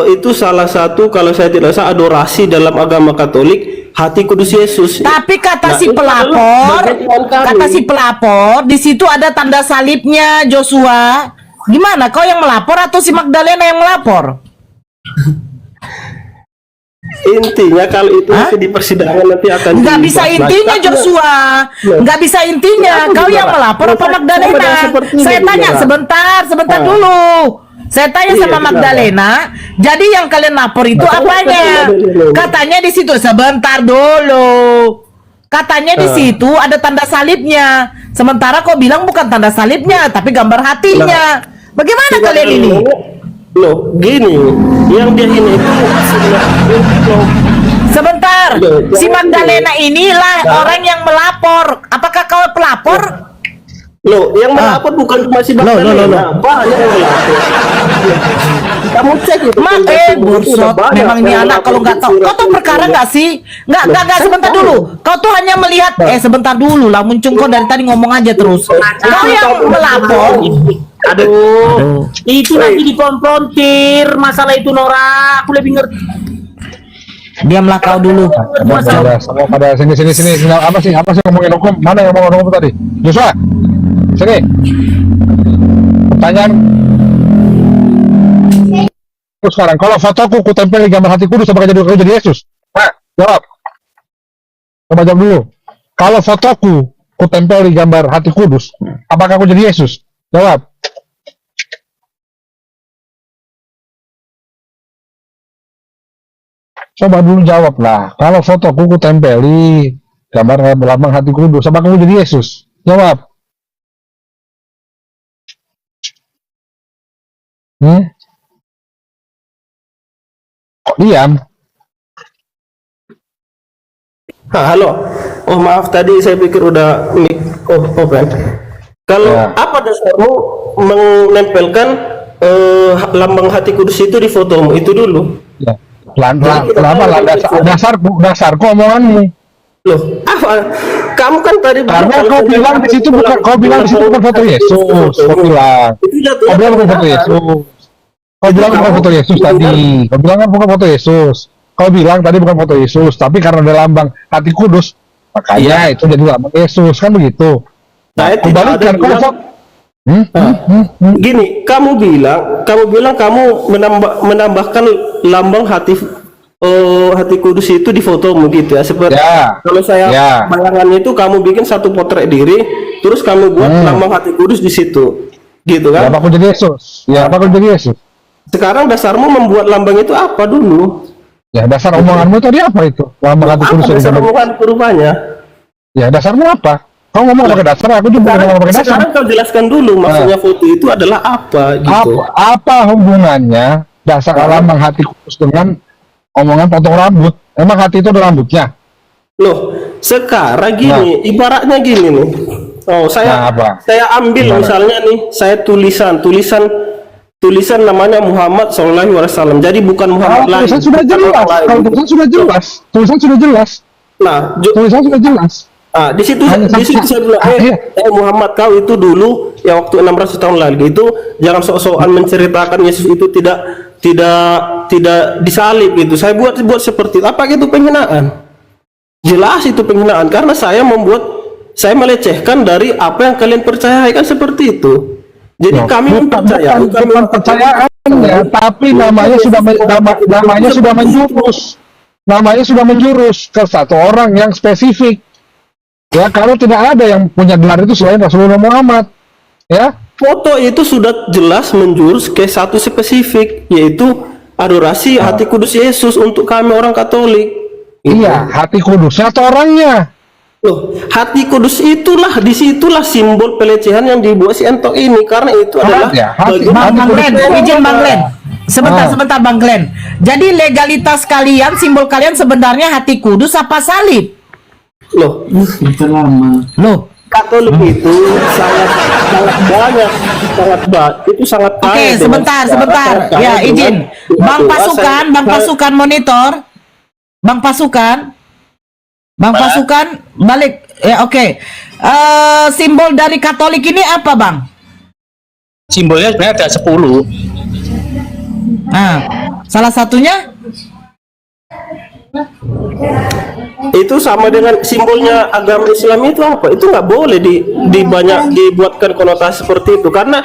itu salah satu kalau saya tidak salah adorasi dalam agama Katolik hati kudus Yesus. Tapi kata Nah, si itu adalah pelapor, bagian iman kami. kata si pelapor, di situ ada tanda salibnya Joshua. Gimana? Kau yang melapor atau si Magdalena yang melapor? Intinya kalau itu nanti di persidangan nanti akan Nggak bisa dibahas. intinya Nah, Joshua, nggak bisa intinya. Aku Kau juga, yang Pak. melapor apa Sama Magdalena? dengan seperti ini Saya juga, tanya Pak. sebentar Ah. dulu. Saya tanya Iya, sama kenapa? Magdalena. Jadi yang kalian lapor itu Nah, apanya? dulu. Katanya di situ sebentar dulu. Katanya di situ ada tanda salibnya. Sementara kau bilang bukan tanda salibnya, tapi gambar hatinya. Bagaimana kalian ini? Loh, gini, yang dia ini itu Sebentar, Loh, si jangan Magdalena inilah Nah. orang yang melapor. Apakah kau pelapor? loh, yang melapor bukan cuma si Magdalena, banyak yang melapor. Kamu cek itu. Bursot, memang ini anak kalau nggak tahu. Kau tuh perkara nggak sih? Nggak sebentar dulu. Kau tuh hanya melihat. Sebentar dulu lah. Muncul kau dari tadi ngomong aja terus. Kau yang melapor. Aduh. Itu nanti dikonfrontir masalah itu, Nora. Aku lebih ngerti. Diamlah kau dulu. Semua pada sini. Apa sih ngomongin hukum? Mana yang mau ngomong hukum tadi? Joshua, sini. Pertanyaan. Sekarang, kalau fotoku ku tempel di gambar hati kudus, apakah kau jadi Yesus? Nah, jawab. Coba jawab dulu. Kalau fotoku ku tempel di gambar hati kudus, apakah aku jadi Yesus? Jawab. Coba dulu jawab lah. Kalau fotoku ku tempeli gambar lambang hati kudus, apakah aku jadi Yesus? Jawab. Kok diam? Halo. Oh maaf, tadi saya pikir udah mic open. Kalau apa dasarmu menempelkan lambang hati kudus itu di fotomu itu dulu? Ya. Dasarku omonganmu. Loh, apa? Kamu kan tadi karena kau bilang di situ bukan foto Yesus. Kau bilang bukan foto Yesus. Kau bilang bukan foto Yesus tadi. Kau bilang kan bukan foto Yesus. Kau bilang tadi bukan foto Yesus, tapi karena ada lambang hati kudus, makanya itu jadi lambang Yesus, kan begitu. Nah, kembalikan kau. Gini, kamu bilang kamu menambahkan lambang hati kudus itu di fotomu gitu ya. Seperti kalau saya bayangannya itu kamu bikin satu potret diri, terus kamu buat lambang hati kudus di situ, gitu kan? Apa aku jadi Yesus? Apa aku jadi Yesus? Sekarang dasarmu membuat lambang itu apa dulu? Ya, dasar omonganmu tadi apa itu? Lambang hati kudus. Dasar omongan rupanya. Ya, dasarmu apa? Kau ngomong pakai dasar, aku juga ngomong pakai dasar. Sekarang kau jelaskan dulu maksudnya foto itu adalah apa gitu. Apa hubungannya dasar lambang hati kudus dengan omongan potong rambut? Emang hati itu ada rambutnya? Loh, sekarang gini, ibaratnya gini nih. Oh, saya ambil misalnya nih, saya tulisan namanya Muhammad SAW. Jadi bukan Muhammad lain. Tulisan sudah jelas. Kalau tulisan sudah jelas. Nah, tulisan sudah jelas. Di situ saya bilang, Muhammad, kau itu dulu ya waktu 600 tahun lalu itu jangan sok-sokan menceritakan Yesus itu tidak disalib gitu. Saya buat seperti apa itu penghinaan. Jelas itu penghinaan karena saya melecehkan dari apa yang kalian percayai kan seperti itu. Jadi kami percaya, bukan percayaannya, tapi namanya sudah menjurus ke satu orang yang spesifik. Ya, kalau tidak ada yang punya gelar itu selain Rasulullah Muhammad, ya. Foto itu sudah jelas menjurus ke satu spesifik, yaitu adorasi hati kudus Yesus untuk kami orang Katolik. Iya, hati kudusnya atau orangnya? Loh, hati kudus disitulah simbol pelecehan yang dibuat si Entok ini, karena itu adalah Bang Glenn. Sebentar Bang Glenn. Jadi legalitas kalian, simbol kalian sebenarnya hati kudus apa salib? Loh, Katolik itu sangat banyak, Oke, sebentar. Ya, izin. Bang pasukan monitor. Bang pasukan balik. Ya, oke. Simbol dari Katolik ini apa, Bang? Simbolnya sebenarnya ada 10. Nah, salah satunya itu sama dengan simbolnya agama Islam itu apa? Itu nggak boleh dibuatkan konotasi seperti itu karena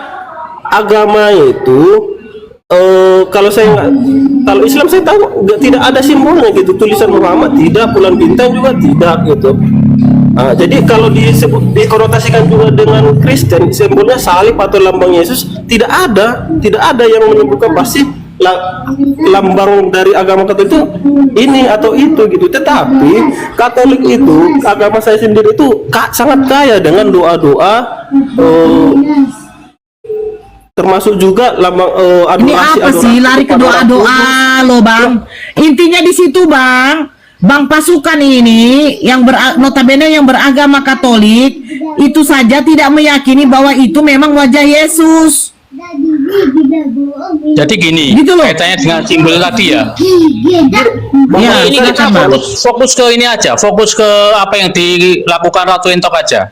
agama itu kalau Islam saya tahu tidak ada simbolnya gitu, tulisan Muhammad tidak, bulan bintang juga tidak gitu. Jadi kalau dikonotasikan juga dengan Kristen, simbolnya salib atau lambang Yesus tidak ada yang menyebutkan pasti lambang dari agama Katolik itu ini atau itu gitu. Tetapi Katolik itu, agama saya sendiri itu sangat kaya dengan doa-doa, termasuk juga lambang adorasi. Ini apa sih lari ke doa-doa lo, Bang? Intinya di situ, Bang pasukan ini yang notabene yang beragama Katolik itu saja tidak meyakini bahwa itu memang wajah Yesus. Jadi gini, Gitu loh. kaitannya dengan simbol tadi ya. Ya, ini saya kita tambah. fokus ke ini aja, fokus ke apa yang dilakukan Ratu Entok aja.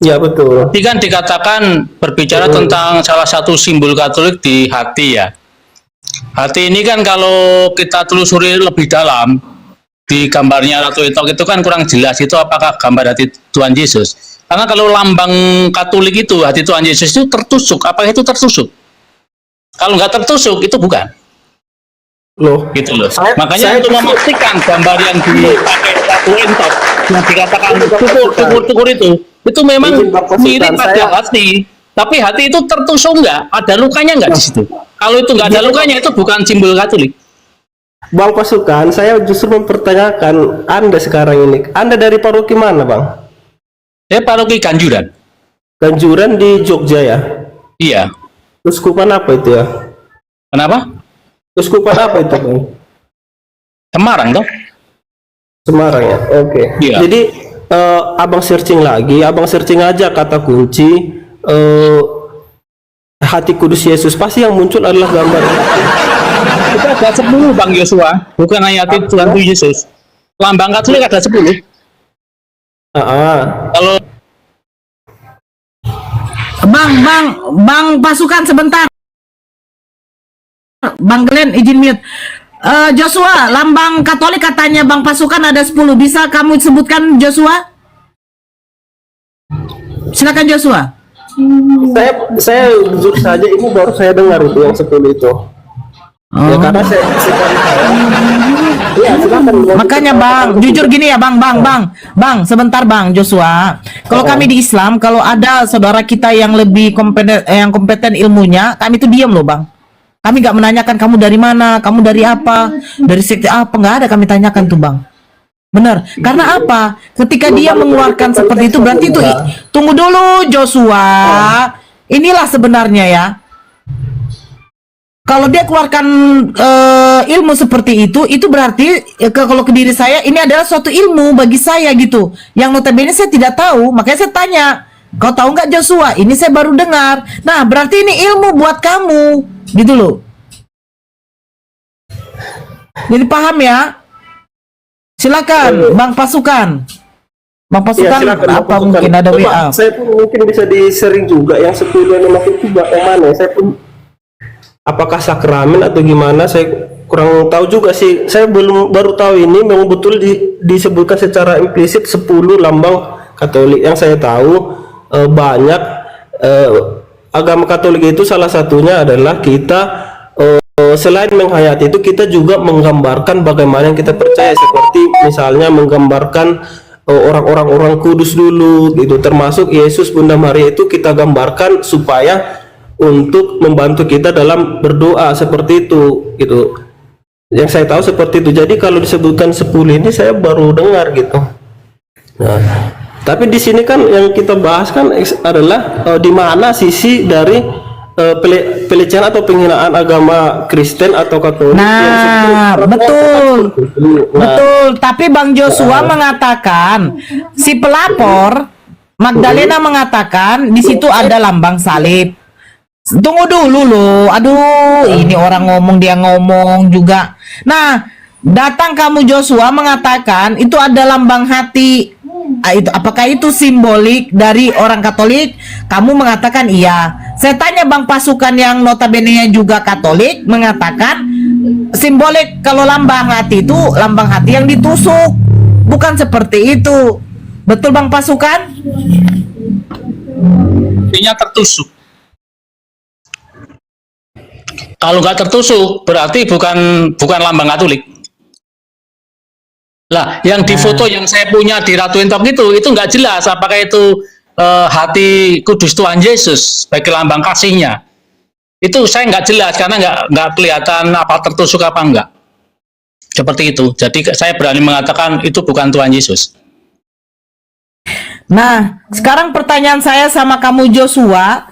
Ya betul. Tadi kan dikatakan berbicara tentang salah satu simbol Katolik di hati ya. Hati ini kan kalau kita telusuri lebih dalam di gambarnya Ratu Entok itu kan kurang jelas itu apakah gambar hati Tuhan Yesus. Karena kalau lambang Katolik itu hati Tuhan Yesus itu tertusuk, apakah itu tertusuk? Kalau nggak tertusuk itu bukan. Loh, Gitu loh. Saya- Makanya saya- untuk memastikan gambar yang dipakai Ratu Entok yang dikatakan tukur itu memang Izin Bapak Sultan, mirip pada saya- hati. Tapi hati itu tertusuk nggak? Ada lukanya nggak di situ? Kalau itu nggak ada lukanya itu bukan simbol Katolik. Bang Pasukan, saya justru mempertanyakan Anda sekarang ini. Anda dari paroki mana, Bang? Saya paroki Ganjuran. Ganjuran di Jogja ya? Iya. Uskupan apa itu ya? Kenapa? Uskupan apa itu, Bang? Semarang toh? Semarang ya? Oke. Iya. Jadi, abang searching lagi, abang searching aja kata kunci, hati kudus Yesus, pasti yang muncul adalah gambar. Kita ada 10 Bang Yosua, bukan hanya hati Tuhan Yesus. Lambang Katolik ada 10. Kalau Bang Pasukan sebentar. Bang Glenn izin mute. Joshua, lambang Katolik katanya Bang Pasukan ada 10. Bisa kamu sebutkan Joshua? Silakan Joshua. Saya jujur saja ini baru saya dengar itu yang 10 itu. Ya karena saya ya silakan. Makanya Bang, jujur gini ya Bang, sebentar Bang Joshua. Kalau kami di Islam, kalau ada saudara kita yang lebih kompeten ilmunya, kami itu diam loh Bang. Kami nggak menanyakan kamu dari mana, kamu dari apa, dari sekte apa, nggak ada kami tanyakan tuh Bang. Benar, karena apa? Ketika dia mengeluarkan seperti itu, berarti itu tunggu dulu Joshua. Inilah sebenarnya ya. Kalau dia keluarkan ilmu seperti itu berarti kalau ke diri saya ini adalah suatu ilmu bagi saya gitu. Yang notabene saya tidak tahu, makanya saya tanya, kau tahu nggak Joshua? Ini saya baru dengar. Nah, berarti ini ilmu buat kamu, gitu loh. Jadi paham ya? Silakan, Bang Pasukan. Bang Pasukan, silakan, Bang apa Pasukan. mungkin ada Coba, WA? saya pun mungkin bisa di-sharing juga yang 10 yang makin juga yang mana? Saya pun apakah sakramen atau gimana? Saya kurang tahu juga sih. Saya baru tahu ini memang betul disebutkan secara implisit 10 lambang Katolik. Yang saya tahu banyak agama Katolik itu salah satunya adalah kita selain menghayati itu kita juga menggambarkan bagaimana yang kita percaya, seperti misalnya menggambarkan orang kudus dulu gitu, termasuk Yesus, Bunda Maria itu kita gambarkan supaya untuk membantu kita dalam berdoa seperti itu gitu. Yang saya tahu seperti itu. Jadi kalau disebutkan 10 ini saya baru dengar gitu. Nah, tapi di sini kan yang kita bahas kan adalah di mana sisi dari pelecehan atau penghinaan agama Kristen atau Katolik. Nah, betul. Betul, tapi Bang Joshua mengatakan si pelapor Magdalena mengatakan di situ ada lambang salib. Tunggu dulu loh. Aduh, ini orang ngomong dia ngomong juga. Nah, datang kamu Joshua mengatakan itu ada lambang hati. Itu apakah itu simbolik dari orang Katolik? Kamu mengatakan iya. Saya tanya Bang Pasukan yang notabene juga Katolik mengatakan simbolik kalau lambang hati itu lambang hati yang ditusuk, bukan seperti itu. Betul Bang Pasukan? artinya tertusuk. Kalau nggak tertusuk berarti bukan lambang Katolik. Lah, yang di foto yang saya punya di Ratu Entok itu nggak jelas apakah itu hati kudus Tuhan Yesus sebagai lambang kasihnya. Itu saya nggak jelas karena nggak kelihatan apa tertusuk apa enggak. Seperti itu. Jadi saya berani mengatakan itu bukan Tuhan Yesus. Nah, sekarang pertanyaan saya sama kamu Joshua,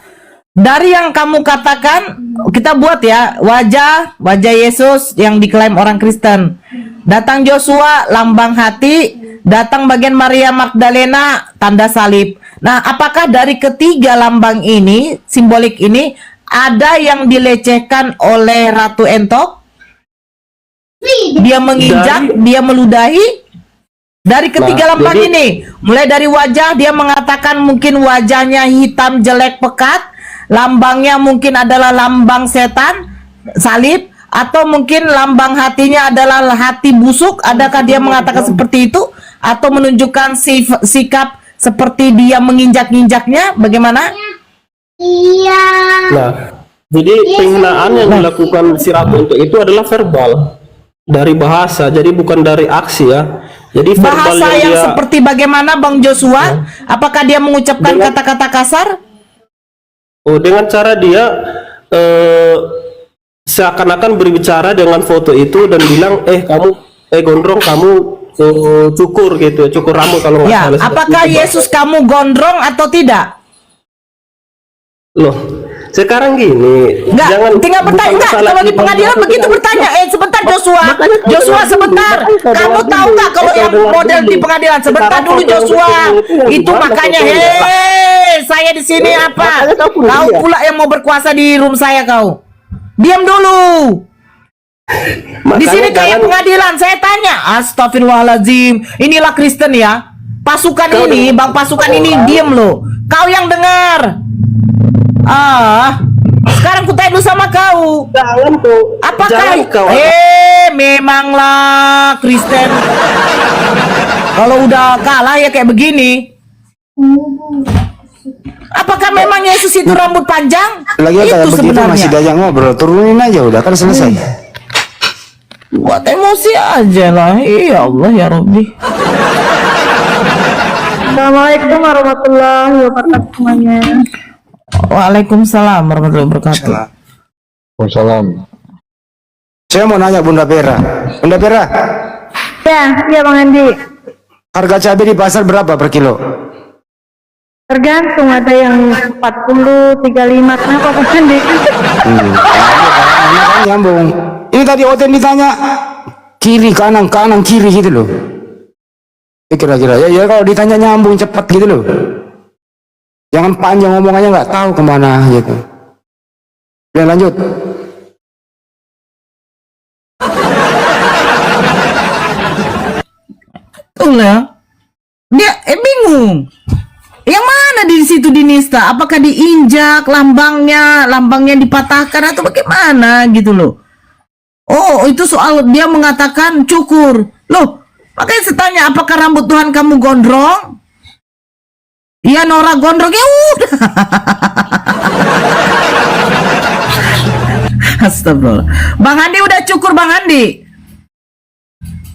dari yang kamu katakan kita buat ya wajah Yesus yang diklaim orang Kristen. Datang Joshua lambang hati, datang bagian Maria Magdalena tanda salib. Nah, apakah dari ketiga lambang ini, simbolik ini ada yang dilecehkan oleh Ratu Entok? Dia menginjak, dia meludahi. Dari ketiga lambang jadi- ini, mulai dari wajah, dia mengatakan mungkin wajahnya hitam, jelek, pekat. Lambangnya mungkin adalah lambang setan, salib. Atau mungkin lambang hatinya adalah hati busuk. Adakah dia mengatakan seperti itu? Atau menunjukkan sikap seperti dia menginjak-injaknya? Bagaimana? Nah, jadi penghinaan yang dilakukan si Ratu Entok itu adalah verbal dari bahasa, jadi bukan dari aksi ya. Jadi verbal Bahasa yang dia seperti bagaimana Bang Joshua? Apakah dia mengucapkan Dengan- kata-kata kasar? dengan cara dia seakan-akan berbicara dengan foto itu dan bilang kamu gondrong kamu cukur gitu, cukur rambut kalau nggak Ya, salah. apakah Itu, Bang. Yesus kamu gondrong atau tidak? Loh, sekarang gini, Enggak, jangan tinggal bertanya. bukan Enggak, masalah kalau di kita pengadilan melakukan- begitu bertanya. Sebentar Joshua. Makanya kau Joshua dengar dulu, sebentar. makanya kau Kamu dengar tahu dulu. nggak kalau Kau yang dengar model dulu. di pengadilan? Sebentar Sekarang dulu foto yang Joshua. itu yang Itu gimana makanya fotonya? saya di sini apa? makanya kau pun Kau lihat. pula yang mau berkuasa di room saya kau. Diam dulu. Di Makanya sini kayak jangan- pengadilan, saya tanya. Astagfirullahaladzim. Inilah Kristen ya. Pasukan Kau ini, dengar. bang pasukan ini diem loh. Kau yang dengar. Sekarang ku tanya dulu sama kau. Jangan tuh. Apakah Jangan kau. memanglah Kristen. Kalau udah kalah ya kayak begini. Apakah memang Yesus itu rambut panjang? Lagi kayak Itu begitu sebenarnya. masih diajak ngobrol, turunin aja udah kan selesai. Buat emosi aja lah. Iya Allah ya Rabbi. Assalamualaikum warahmatullahi wabarakatuh semuanya. Waalaikumsalam warahmatullahi wabarakatuh. Waalaikumsalam. Saya mau nanya Bunda Pera. Bunda Pera, Ya Bang Andi. harga cabai di pasar berapa per kilo? Tergantung, ada yang 40, 35. Kenapa Bang Andi? Ini kan nyambung. Ini tadi Oten ditanya kiri kanan kanan kiri gitu loh. Kira-kira ya kalau ditanya nyambung cepat gitu loh. Jangan panjang ngomongannya nggak tahu kemana gitu. Dan lanjut. Itulah. Dia bingung. Yang mana di situ di Nista? Apakah diinjak lambangnya dipatahkan atau bagaimana gitu loh? Oh, itu soal dia mengatakan cukur. Loh, makanya saya tanya apakah rambut Tuhan kamu gondrong? Iya, Nora gondrong ya udah. Astagfirullah. Bang Andi udah cukur Bang Andi.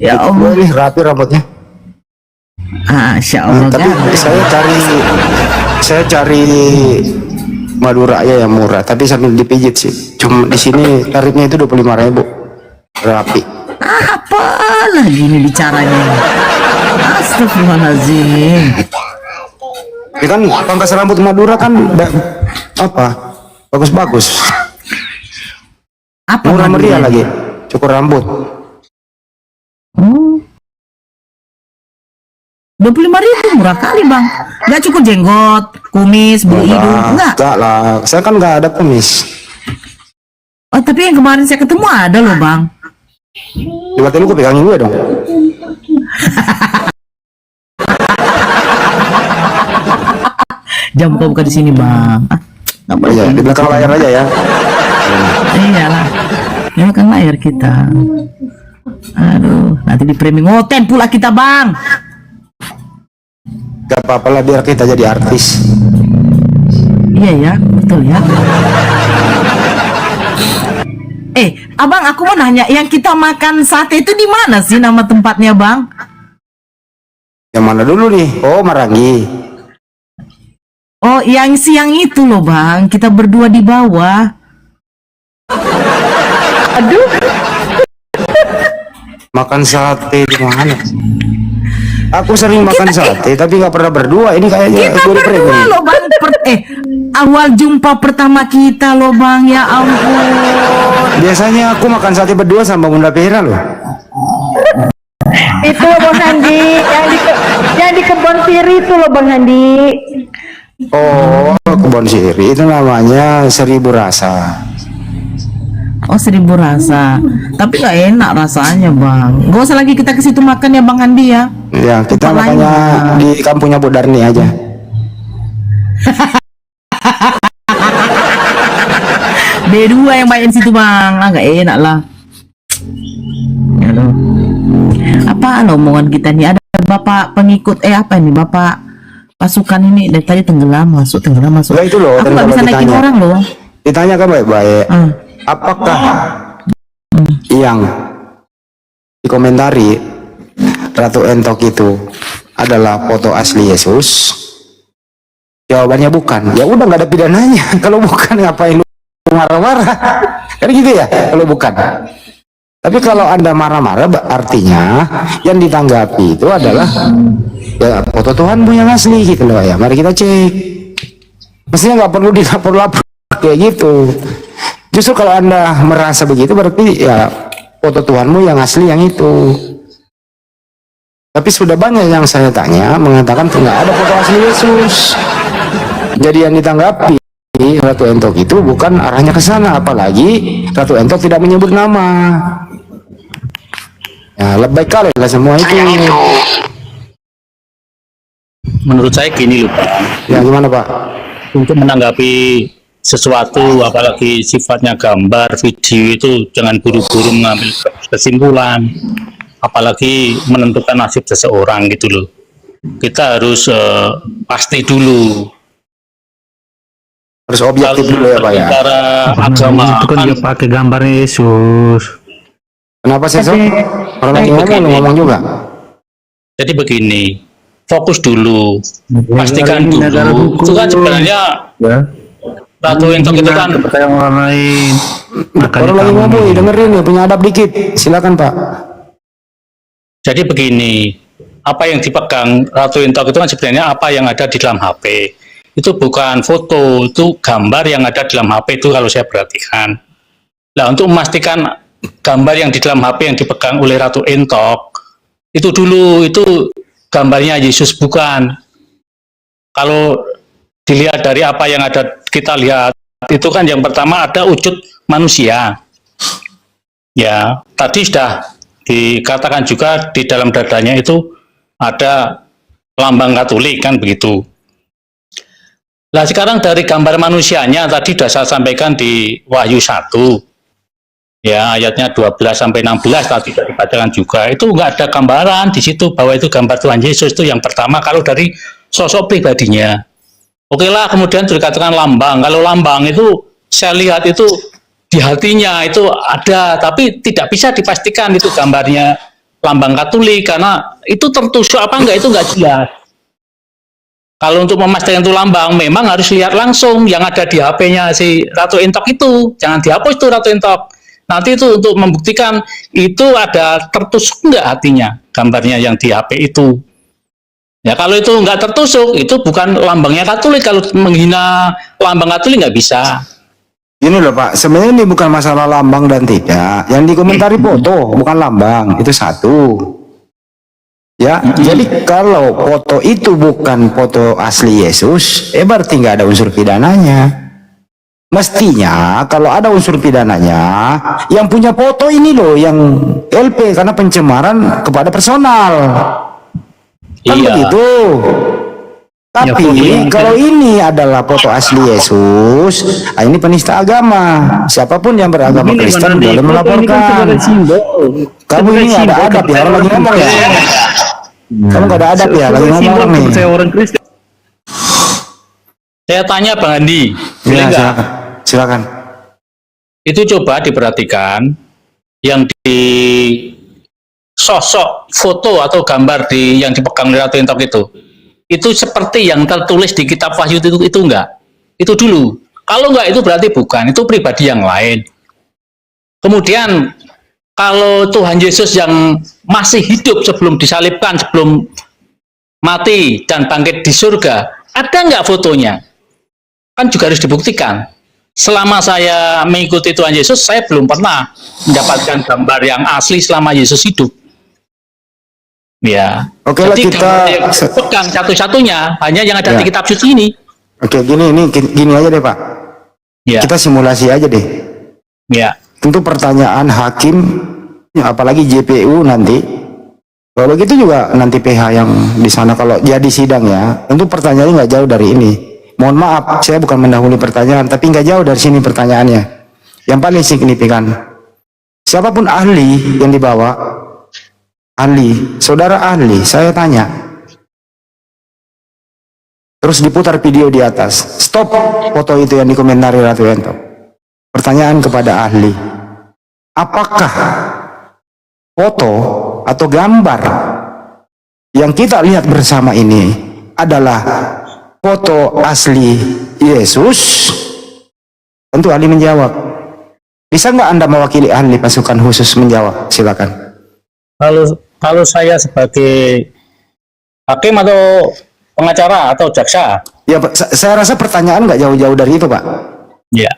Ya Allah. Ini rapi rambutnya. Masya Allah. Tapi saya cari Madura ya yang murah, tapi sambil dipijit sih. Cuma di sini tarifnya itu 25.000. Rapi. Apalah gini bicaranya. Astagfirullahaladzim. Ya kan pangkas rambut Madura kan bagus-bagus. Apa Murah namanya? meriah lagi. Cukur rambut. 25.000 murah kali Bang. Nggak cukup jenggot, kumis, bulu hidung, enggak. Enggak lah. Saya kan enggak ada kumis. Oh, tapi yang kemarin saya ketemu ada loh Bang. Coba lu pegangin gue dong. Jam buka di sini Bang. Nggak boleh. Iya, di belakang layar aja ya. Iyalah. Di belakang layar kita. Aduh, nanti di framing Oten pula kita Bang. Gak apa-apa lah biar kita jadi artis. Iya ya, betul ya. Abang, aku mau nanya, yang kita makan sate itu di mana sih nama tempatnya, Bang? Yang mana dulu nih? Oh, Marangi. Oh, yang siang itu loh, Bang. Kita berdua di bawah. Aduh, Makan sate di mana? Aku sering makan sate, tapi nggak pernah berdua. Ini kayaknya Kita gue berdua dipremi. loh, Bang. Awal jumpa pertama kita loh, Bang. Ya ampun. Biasanya aku makan sate berdua sama Bunda Pera loh. itu loh Bang Andi, yang di kebon siri itu loh Bang Andi. Oh, kebun kebon siri itu namanya 1000 rasa. Oh 1000 rasa, tapi nggak enak rasanya bang. Gak usah lagi kita ke situ makan ya bang Andi ya. Ya kita Tempat lain, makanya Bang. di kampungnya Bu Darni aja. B2 yang main situ bang, nggak enak lah. Aduh. Apaan omongan kita nih? Ada bapak pengikut apa ini bapak pasukan ini dari tadi tenggelam masuk. Nah, itu loh, Aku dan nggak kalau bisa naikin ditanya- orang loh. Ditanya kan baik-baik, Hmm. apakah yang dikomentari Ratu Entok itu adalah foto asli Yesus? Jawabannya bukan. Ya udah, nggak ada pidananya. Kalau bukan ngapain lu marah-marah? Kan gitu ya, kalau bukan. Tapi kalau Anda marah-marah, artinya yang ditanggapi itu adalah ya foto Tuhanmu yang asli gitu loh ya. Mari kita cek. Mestinya nggak perlu dilapor-lapor kayak gitu. Justru kalau Anda merasa begitu berarti ya foto Tuhanmu yang asli yang itu. Tapi sudah banyak yang saya tanya mengatakan nggak ada foto asli Yesus. Jadi yang ditanggapi Ratu Entok itu bukan arahnya ke sana, apalagi Ratu Entok tidak menyebut nama. Ya lebay kali lah semua itu. Menurut saya gini loh Pak, Ya gimana Pak? untuk menanggapi sesuatu apalagi sifatnya gambar, video itu jangan buru-buru mengambil kesimpulan, apalagi menentukan nasib seseorang gitu loh. Kita harus pasti dulu. Harus objektif dulu ya Pak ya. Bicara agama itu kan dia pakai gambarnya Yesus. Kenapa sih Sob? Orang lagi ngomong juga. jadi begini, fokus dulu, pastikan negara dulu. hukum. Itu kan sebenarnya Ya. Ratu Entok itu kan Percaya orang lain. Makanya Orang lagi kamu- ngomong, dengerin ya, punya adab dikit. Silakan Pak. jadi begini, apa yang dipegang Ratu Entok itu kan sebenarnya apa yang ada di dalam HP. Itu bukan foto, itu gambar yang ada di dalam HP itu kalau saya perhatikan. Nah, untuk memastikan gambar yang di dalam HP yang dipegang oleh Ratu Entok, itu dulu, itu gambarnya Yesus bukan. Kalau dilihat dari apa yang ada kita lihat, itu kan yang pertama ada wujud manusia. Ya, tadi sudah dikatakan juga di dalam dadanya itu ada lambang Katolik kan begitu. Nah sekarang dari gambar manusianya tadi sudah saya sampaikan di Wahyu 1 ya ayatnya 12 sampai 16 tadi sudah dibacakan juga, itu nggak ada gambaran di situ bahwa itu gambar Tuhan Yesus. Itu yang pertama kalau dari sosok pribadinya. Oke lah, kemudian dikatakan lambang. Kalau lambang itu saya lihat itu di hatinya itu ada, tapi tidak bisa dipastikan itu gambarnya lambang Katolik karena itu tertusuk apa enggak itu enggak jelas. Kalau untuk memastikan itu lambang, memang harus lihat langsung yang ada di HP-nya si Ratu Entok itu. Jangan dihapus tuh Ratu Entok. Nanti itu untuk membuktikan itu ada tertusuk enggak hatinya, gambarnya yang di HP itu. Ya kalau itu enggak tertusuk, itu bukan lambangnya Katolik. Kalau menghina lambang Katolik nggak bisa. Ini loh Pak, sebenarnya ini bukan masalah lambang dan tidak. Yang dikomentari foto, bukan lambang. Itu satu. Ya, jadi kalau foto itu bukan foto asli Yesus, berarti nggak ada unsur pidananya. Mestinya kalau ada unsur pidananya, yang punya foto ini loh, yang LP karena pencemaran kepada personal. Kan Iya. begitu. Tapi kalau ini adalah foto asli Yesus, ini penista agama. Siapapun yang beragama Kristen boleh melaporkan. Kamu ini ada adab ya, orang lagi ngomong ya. Kamu gak ada adab ya, lagi ngomong nih. Orang Kristen. Saya tanya Bang Andi, boleh Ya, nggak? silakan. Itu coba diperhatikan yang di sosok foto atau gambar yang dipegang oleh Ratu Entok itu seperti yang tertulis di kitab Wahyu itu enggak? Itu dulu. Kalau enggak itu berarti bukan, itu pribadi yang lain. Kemudian kalau Tuhan Yesus yang masih hidup sebelum disalibkan, sebelum mati dan bangkit di surga, ada enggak fotonya? Kan juga harus dibuktikan. Selama saya mengikuti Tuhan Yesus, saya belum pernah mendapatkan gambar yang asli selama Yesus hidup. Ya. Oke lah, Jadi kita gambar yang pegang satu-satunya hanya yang ada Ya. di kitab suci ini. Oke, gini aja deh Pak. Ya, Kita simulasi aja deh. ya. Tentu pertanyaan hakim, ya, apalagi JPU nanti. Kalau begitu juga nanti PH yang di sana kalau jadi sidang ya, tentu pertanyaannya nggak jauh dari ini. Mohon maaf, saya bukan mendahului pertanyaan, tapi nggak jauh dari sini pertanyaannya. Yang paling signifikan, siapapun ahli yang dibawa, ahli, saudara ahli, saya tanya. Terus diputar video di atas. Stop foto itu yang dikomentari Ratu Ento. Pertanyaan kepada ahli. Apakah foto atau gambar yang kita lihat bersama ini adalah foto asli Yesus? Tentu ahli menjawab. Bisa nggak Anda mewakili ahli pasukan khusus menjawab? Silakan. Kalau saya sebagai hakim atau pengacara atau jaksa, Ya, Pak, saya rasa pertanyaan nggak jauh-jauh dari itu, Pak. ya.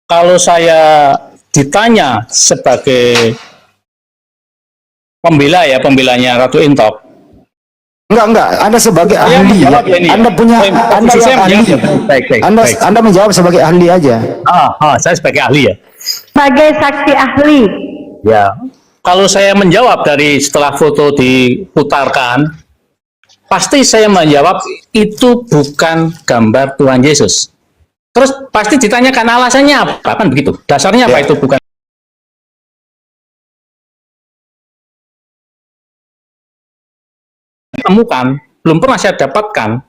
Kalau saya ditanya sebagai pembelanya Ratu Entok, Enggak. Anda sebagai saya ahli. menjawab ya ini ya. Anda punya, Anda Posisi yang saya ahli. menjawab ya. Baik. Anda menjawab sebagai ahli aja. Saya sebagai ahli ya. Sebagai saksi ahli. Ya. Kalau saya menjawab dari setelah foto diputarkan, pasti saya menjawab itu bukan gambar Tuhan Yesus. Terus pasti ditanyakan alasannya apa, kan begitu? Dasarnya apa Ya. itu bukan? Temukan, belum pernah saya dapatkan.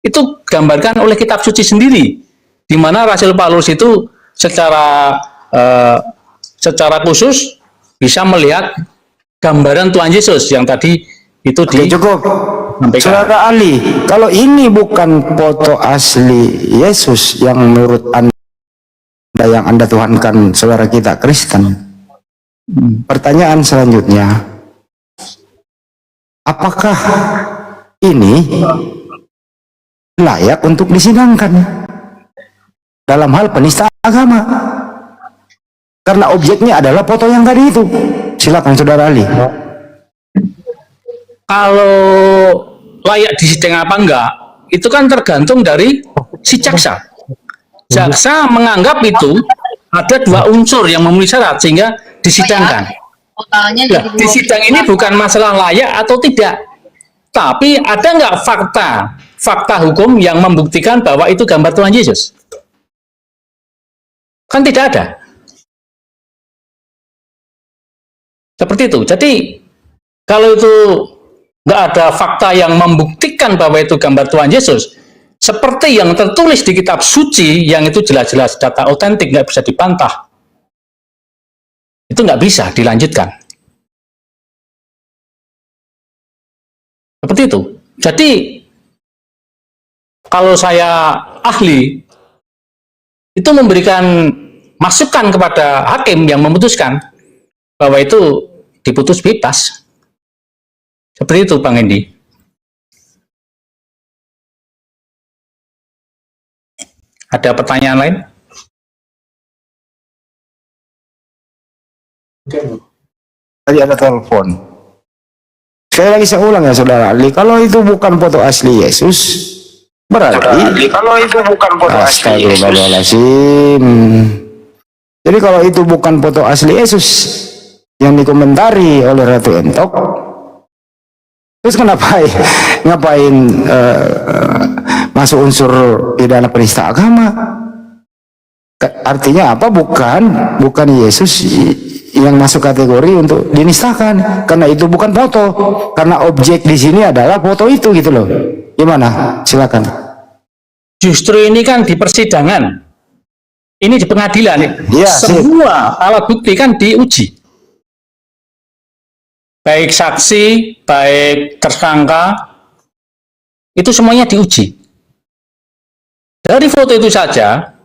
Itu gambarkan oleh kitab suci sendiri, di mana Rasul Paulus itu secara khusus bisa melihat gambaran Tuhan Yesus yang tadi itu Oke, cukup. sampaikan. Saudara ahli, kalau ini bukan foto asli Yesus yang menurut Anda yang Anda tuhankan saudara kita Kristen. Pertanyaan selanjutnya, apakah ini layak untuk disidangkan dalam hal penistaan agama? Karena objeknya adalah foto yang tadi itu. Silakan saudara ahli. Kalau layak disidang apa enggak, itu kan tergantung dari si jaksa. Jaksa menganggap itu ada dua unsur yang memenuhi syarat sehingga disidangkan. Nah, di sidang ini bukan masalah layak atau tidak, tapi ada enggak fakta hukum yang membuktikan bahwa itu gambar Tuhan Yesus? Kan tidak ada. Seperti itu. Jadi kalau itu nggak ada fakta yang membuktikan bahwa itu gambar Tuhan Yesus, seperti yang tertulis di kitab suci, yang itu jelas-jelas data otentik, nggak bisa dibantah, itu nggak bisa dilanjutkan. Seperti itu. Jadi kalau saya ahli, itu memberikan masukan kepada hakim yang memutuskan bahwa itu diputus bebas. Seperti itu, Bang Endi. Ada pertanyaan lain? Tadi ada telepon. Saya lagi saya ulang ya saudara ahli, kalau itu bukan foto asli Yesus, berarti Kalau itu bukan foto asli Yesus, Astagfirullahaladzim. Jadi kalau itu bukan foto asli Yesus yang dikomentari oleh Ratu Entok, terus ngapain masuk unsur pidana penista agama? Artinya apa? Bukan Yesus yang masuk kategori untuk dinistakan, karena itu bukan foto, karena objek di sini adalah foto itu gitu loh. Gimana? Silakan. Justru ini kan di persidangan, ini di pengadilan, Ya, semua alat bukti kan diuji, baik saksi, baik tersangka, itu semuanya diuji. Dari foto itu saja,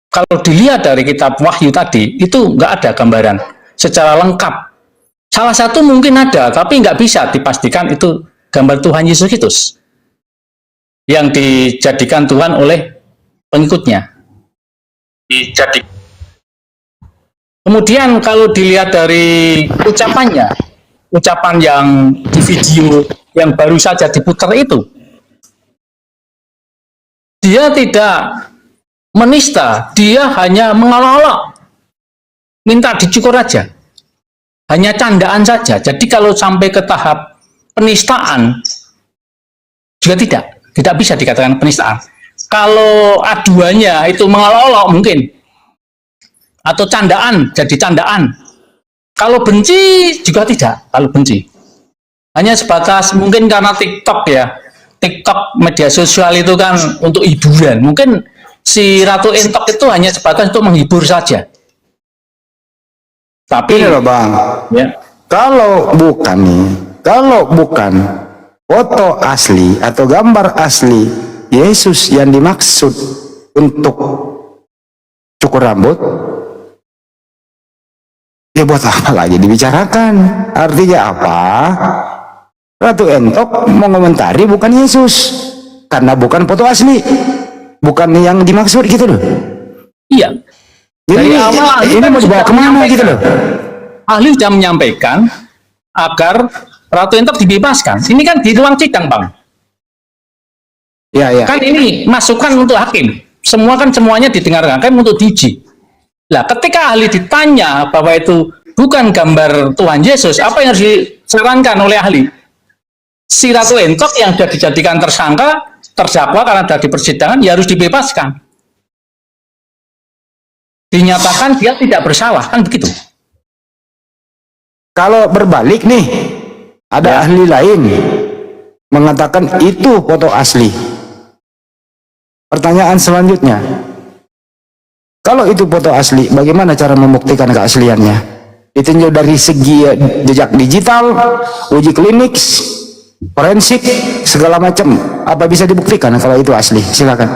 kalau dilihat dari kitab Wahyu tadi, itu nggak ada gambaran secara lengkap. Salah satu mungkin ada, tapi nggak bisa dipastikan itu gambar Tuhan Yesus Kristus yang dijadikan Tuhan oleh pengikutnya. Kemudian kalau dilihat dari ucapannya, ucapan yang di video yang baru saja diputar itu, Dia tidak menista, dia hanya mengolok-olok, minta dicukur aja, hanya candaan saja. Jadi kalau sampai ke tahap penistaan juga tidak bisa dikatakan penistaan. Kalau aduannya itu mengolok-olok mungkin, atau candaan jadi candaan. Kalau benci juga tidak. Kalau benci hanya sebatas mungkin karena TikTok ya, TikTok media sosial itu kan untuk hiburan. Mungkin si Ratu Entok itu hanya sebatas untuk menghibur saja. Tapi Ini loh Bang, ya, kalau bukan foto asli atau gambar asli Yesus yang dimaksud untuk cukur rambut, ya buat apa lagi dibicarakan? Artinya apa? Ratu Entok mengomentari bukan Yesus, karena bukan foto asli, bukan yang dimaksud gitu loh. iya. Jadi Dari awal ini mau dibawa kemana gitu loh? Ahli sudah menyampaikan agar Ratu Entok dibebaskan. Ini kan di ruang sidang, Bang. Ya, ya. Kan ini masukan untuk hakim. Semuanya didengarkan, kan untuk diuji. Lah, ketika ahli ditanya bahwa itu bukan gambar Tuhan Yesus, apa yang harus disarankan oleh ahli? Si Ratu Entok yang sudah dijadikan tersangka, terdakwa karena sudah di persidangan, ya harus dibebaskan. Dinyatakan dia tidak bersalah, kan begitu. Kalau berbalik nih, ada ahli lain mengatakan itu foto asli. Pertanyaan selanjutnya, kalau itu foto asli, bagaimana cara membuktikan keasliannya? Ditinjau dari segi jejak digital, uji klinik, forensik, segala macam. Apa bisa dibuktikan kalau itu asli? Silakan.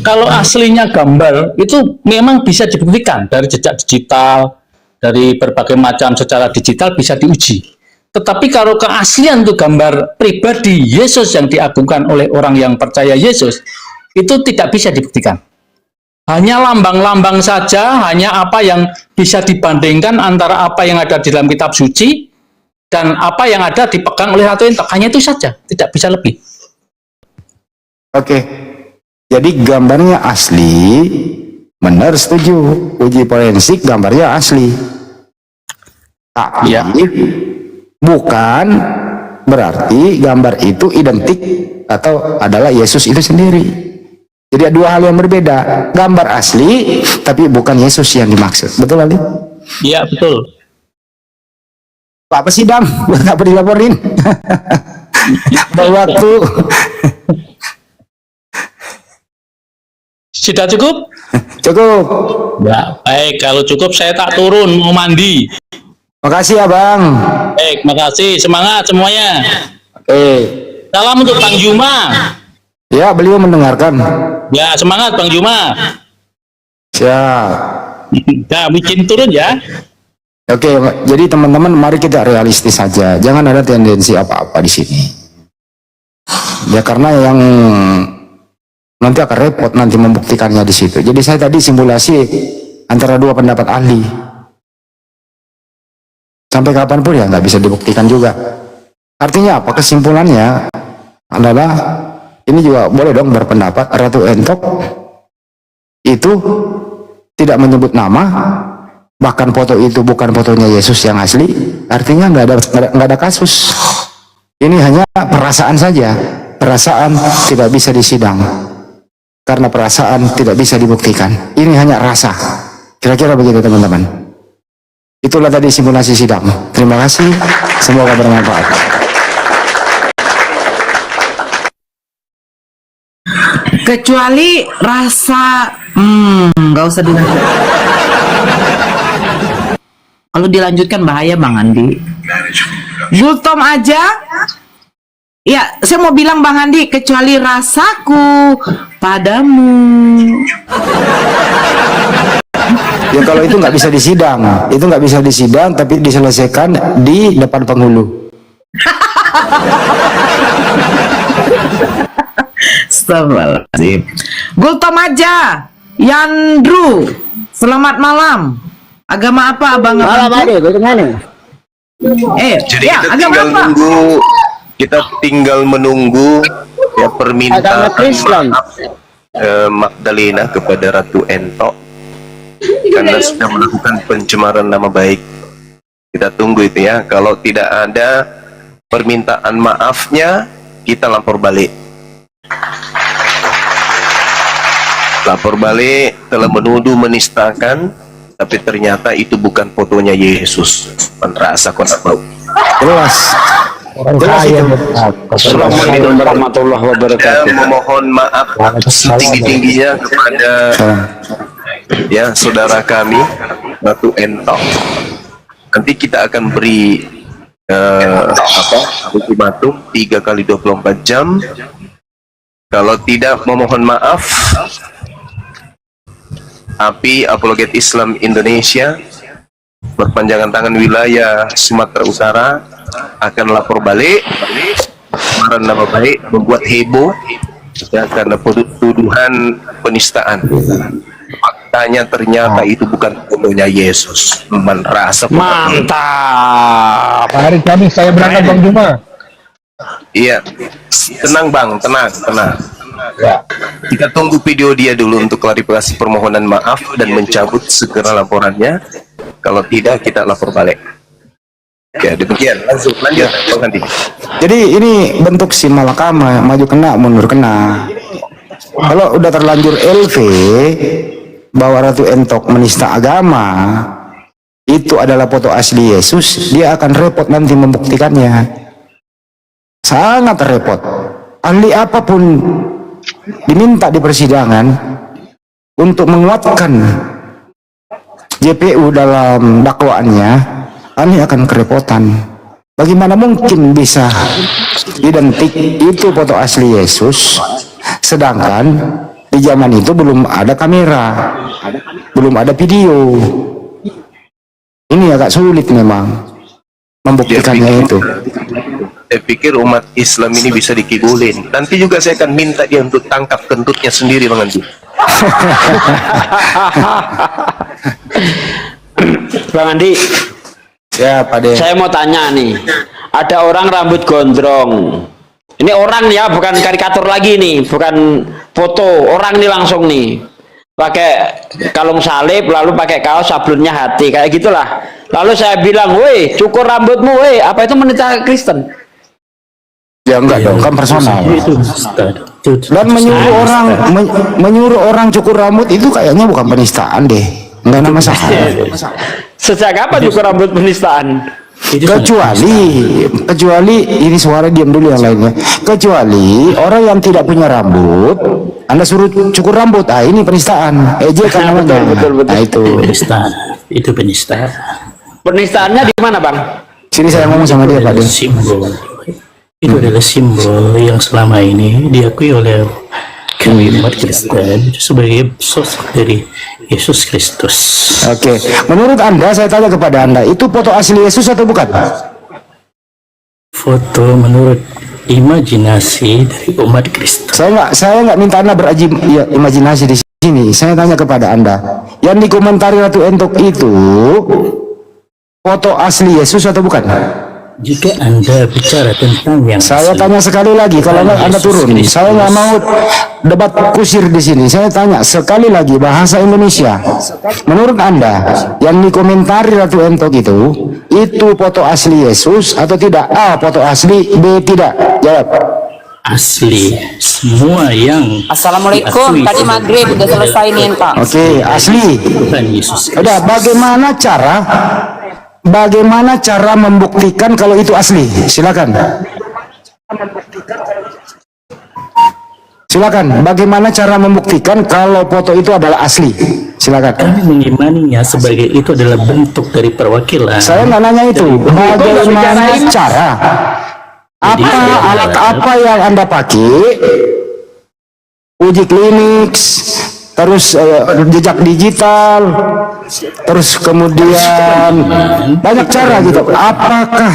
Kalau aslinya gambar itu memang bisa dibuktikan dari jejak digital, dari berbagai macam secara digital bisa diuji. Tetapi kalau keaslian itu gambar pribadi Yesus yang diagungkan oleh orang yang percaya Yesus, itu tidak bisa dibuktikan. Hanya lambang-lambang saja, hanya apa yang bisa dibandingkan antara apa yang ada di dalam kitab suci dan apa yang ada dipegang oleh Ratu Entok. Hanya itu saja, tidak bisa lebih. Oke, jadi gambarnya asli, benar, setuju. Uji forensik gambarnya asli. Tapi Ya. bukan berarti gambar itu identik atau adalah Yesus itu sendiri. Jadi ada dua hal yang berbeda. Gambar asli, tapi bukan Yesus yang dimaksud. Betul, Ali? Iya, betul. Apa sih, Dam? Kenapa dilaporin? Ada waktu. Sudah cukup? Cukup. Ya, baik. Kalau cukup saya tak turun, mau mandi. Makasih ya, Bang. Baik, makasih. Semangat semuanya. Salam untuk Bang Juma. Ya, beliau mendengarkan. Ya, semangat Bang Juma. Siap. Nah, bikin turun ya. Oke, jadi teman-teman, mari kita realistis saja. Jangan ada tendensi apa-apa di sini. Ya, karena yang nanti akan repot nanti membuktikannya di situ. Jadi saya tadi simulasi antara dua pendapat ahli. Sampai kapanpun ya nggak bisa dibuktikan juga. Artinya apa? Kesimpulannya adalah ini juga boleh dong berpendapat Ratu Entok itu tidak menyebut nama, bahkan foto itu bukan fotonya Yesus yang asli. Artinya nggak ada kasus. Ini hanya perasaan saja. Perasaan tidak bisa disidang karena perasaan tidak bisa dibuktikan. Ini hanya rasa. Kira-kira begitu teman-teman. Itulah tadi simulasi sidang. Terima kasih. Semoga bermanfaat. Kecuali rasa, nggak usah dilanjut. Kalau dilanjutkan bahaya Bang Andi. Gultom aja. Ya, saya mau bilang Bang Andi, kecuali rasaku padamu. Ya kalau itu nggak bisa disidang, tapi diselesaikan di depan penghulu. Astagfirullahaladzim. Gultom aja. Yandru, selamat malam. Agama apa Abang? Malam ada, bagaimana? Jadi Ya, kita agama tinggal apa? menunggu, kita tinggal menunggu ya permintaan Agama Kristen. maaf Magdalena kepada Ratu Entok karena sudah melakukan pencemaran nama baik. Kita tunggu itu ya. Kalau tidak ada permintaan maafnya, kita lapor balik. Lapor balik telah menuduh menistakan, tapi ternyata itu bukan fotonya Yesus. Merasa kau tahu. Jelas. Orang kaya. Assalamualaikum warahmatullahi wabarakatuh. Saya memohon maaf setinggi-tingginya kepada ya saudara kami Ratu Entok. Nanti kita akan beri ultimatum 3 kali 24 jam. Kalau tidak memohon maaf, API Apologet Islam Indonesia berpanjangan tangan wilayah Sumatera Utara akan lapor balik pencemaran nama baik, membuat heboh ya, karena tuduhan penistaan. Faktanya ternyata itu bukan fotonya Yesus. Merasa Mantap. Hari Kamis saya berangkat Bang Juma. Iya, tenang Bang, tenang. Ya. Kita tunggu video dia dulu untuk klarifikasi permohonan maaf dan mencabut segera laporannya. Kalau tidak, kita lapor balik. Ya, demikian. Lanjut, Bang Andi. Jadi ini bentuk simalakama, maju kena, mundur kena. Kalau udah terlanjur LV bahwa Ratu Entok menista agama, itu adalah foto asli Yesus, dia akan repot nanti membuktikannya. Sangat repot. Ahli apapun diminta di persidangan untuk menguatkan JPU dalam dakwaannya, ini akan kerepotan. Bagaimana mungkin bisa identik itu foto asli Yesus, sedangkan di zaman itu belum ada kamera, belum ada video. Ini agak sulit memang membuktikannya itu. Saya pikir umat Islam ini bisa dikibulin. Nanti juga saya akan minta dia untuk tangkap kentutnya sendiri, Bang Andi. Bang Andi, ya Pak De. Saya mau tanya nih, ada orang rambut gondrong. Ini orang ya, bukan karikatur lagi nih, bukan foto, orang nih langsung nih. Pakai kalung salib, lalu pakai kaos sablonnya hati, kayak gitulah. Lalu saya bilang, woi, cukur rambutmu, woi, apa itu menista Kristen? Ya enggak dong, kan personal. Dan menyuruh orang cukur rambut itu kayaknya bukan penistaan deh. Enggak ada masalah. Sejak kapan cukur rambut penistaan? Kecuali ini suara diam dulu yang lainnya. Kecuali orang yang tidak punya rambut, Anda suruh cukur rambut, ini penistaan. Ejekan namanya. Betul. Nah itu. Penistaan. Itu penistaan. Penistaannya di mana, Bang? Sini saya ngomong sama dia, Pak De. Simbol. Itu adalah simbol yang selama ini diakui oleh kami umat Kristen sebagai sosok dari Yesus Kristus. Oke, menurut Anda, saya tanya kepada Anda, itu foto asli Yesus atau bukan? Foto menurut imajinasi dari umat Kristen. Saya nggak minta Anda berimajinasi di sini. Saya tanya kepada Anda, yang dikomentari Ratu Entok itu foto asli Yesus atau bukan? Jika Anda bicara tentang yang saya tanya sekali lagi, kalau nggak Anda turun. Saya nggak mau debat kusir di sini. Saya tanya sekali lagi bahasa Indonesia. Menurut Anda, yang dikomentari Ratu Entok itu foto asli Yesus atau tidak? A, foto asli. B, tidak. Jawab. Asli. Semua yang Assalamualaikum, tadi maghrib udah selesai nih Pak. Oke, asli. Tuhan Yesus. Udah, bagaimana cara membuktikan kalau itu asli? Silakan. Bagaimana cara membuktikan kalau foto itu adalah asli? Silakan. Kami mengimaninya sebagai itu adalah bentuk dari perwakilan. Saya nggak nanya itu. Bagaimana cara? Alat apa yang Anda pakai? Uji klinik, terus jejak digital, terus kemudian banyak cara gitu. Apakah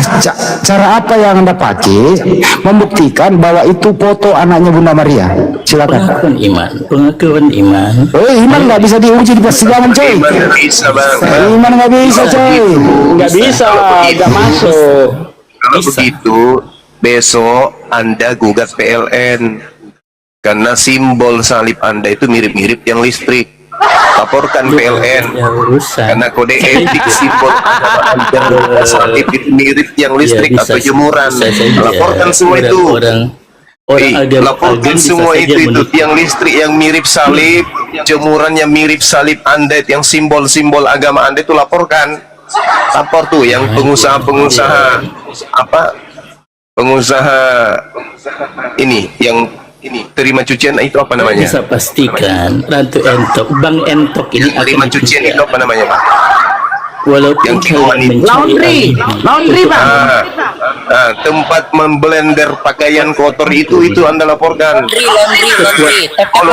cara apa yang Anda pakai membuktikan bahwa itu foto anaknya Bunda Maria? Silakan. Pengakuan iman. Iman nggak bisa diuji di persidangan, coy. Iman nggak bisa, coy. Nggak bisa, nggak masuk. Kalau begitu, besok Anda gugat PLN. karena simbol salib Anda itu mirip-mirip yang listrik. Laporkan PLN, Ya urusan. karena kode etik simbol agama Anda salib itu mirip yang listrik Ya, bisa atau sih. jemuran. Bisa saja. Laporkan semua itu. Orang Laporkan bisa semua saja itu menurut- tiang listrik yang mirip salib, jemuran yang mirip salib Anda, yang simbol-simbol agama Anda itu laporkan. Lapor tuh yang pengusaha-pengusaha apa? Pengusaha ini yang terima cucian itu apa namanya? Bisa pastikan Ratu Entok, Bang Entok ini Terima akan cucian itu apa namanya, Pak? walaupun yang kalian wanita. mencuri Laundry bang. Tempat memblender pakaian kotor itu Anda laporkan. laundry. Oh,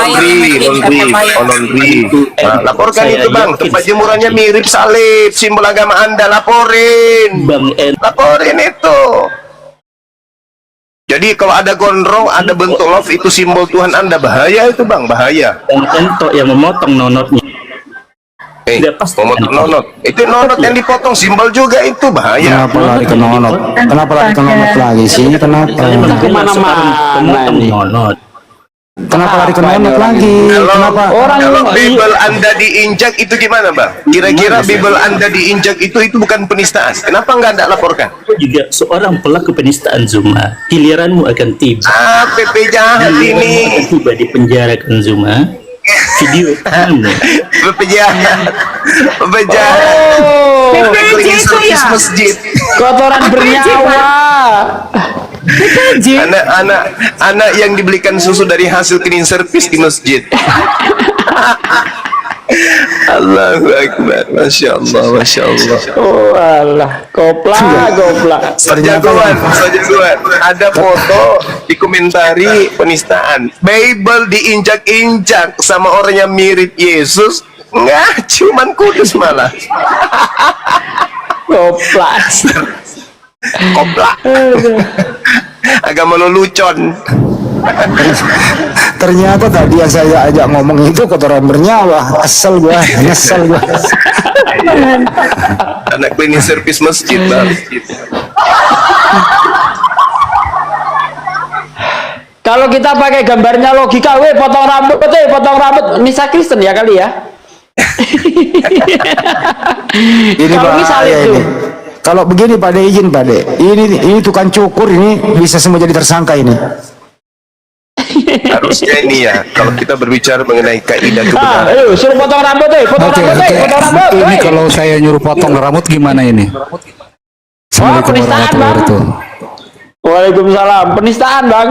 laundry. Nah, laporkan Saya itu bang, yakin tempat jemurannya mirip salib, simbol agama Anda, laporin. Bang Entok Laporin itu. Jadi kalau ada gondrong, ada bentuk love, itu simbol Tuhan Anda, bahaya itu bang, bahaya. yang memotong nonotnya. Tidak pasti. Memotong nonot, itu nonot yang dipotong, simbol juga itu, bahaya. Kenapa lari ke nonot? Kenapa lari ke nonot lagi sih? Kenapa? Pemotong ini? nonot. Kenapa lari ke nonot lagi? Kenapa? Kalau Bible Anda diinjak itu gimana, Bang? Kira-kira Bible Anda diinjak itu bukan penistaan. Kenapa nggak Anda laporkan? Juga seorang pelaku penistaan Zuma, giliranmu akan tiba. PP jahat ini. Akan tiba di penjara kan Zuma. Video kamu. PP jahat. PP jahat. PPJ itu ya. Masjid. Kotoran bernyawa. Anak yang dibelikan susu dari hasil cleaning service di masjid. Allahu Akbar, Masya Allah, Masya Allah. Oh alah, goblak. Sejagoan. Ada foto dikomentari penistaan. Bible diinjak-injak sama orang yang mirip Yesus. Nggak, cuman kudus malah. Goblak. Koplak. Agama lelucon. Ternyata tadi yang saya ajak ngomong itu kotoran bernyawa. Asal gua, nyesel gua. Anak cleaning service masjid, Bang. Kalau kita pakai gambarnya logika, potong rambut, Nisa Kristen ya kali ya. Ini Kalau bahaya misalnya itu. ini. Kalau begini Pak De, izin Pak De. Ini tukang cukur ini bisa semua jadi tersangka ini. Harusnya ini ya, kalau kita berbicara mengenai kaidah kebenaran. Ayo suruh potong rambut, potong rambut. Ini kalau saya nyuruh potong rambut gimana ini? Assalamualaikum penistaan, warahmatullahi Bang. wabarakatuh. Waalaikumsalam, penistaan Bang.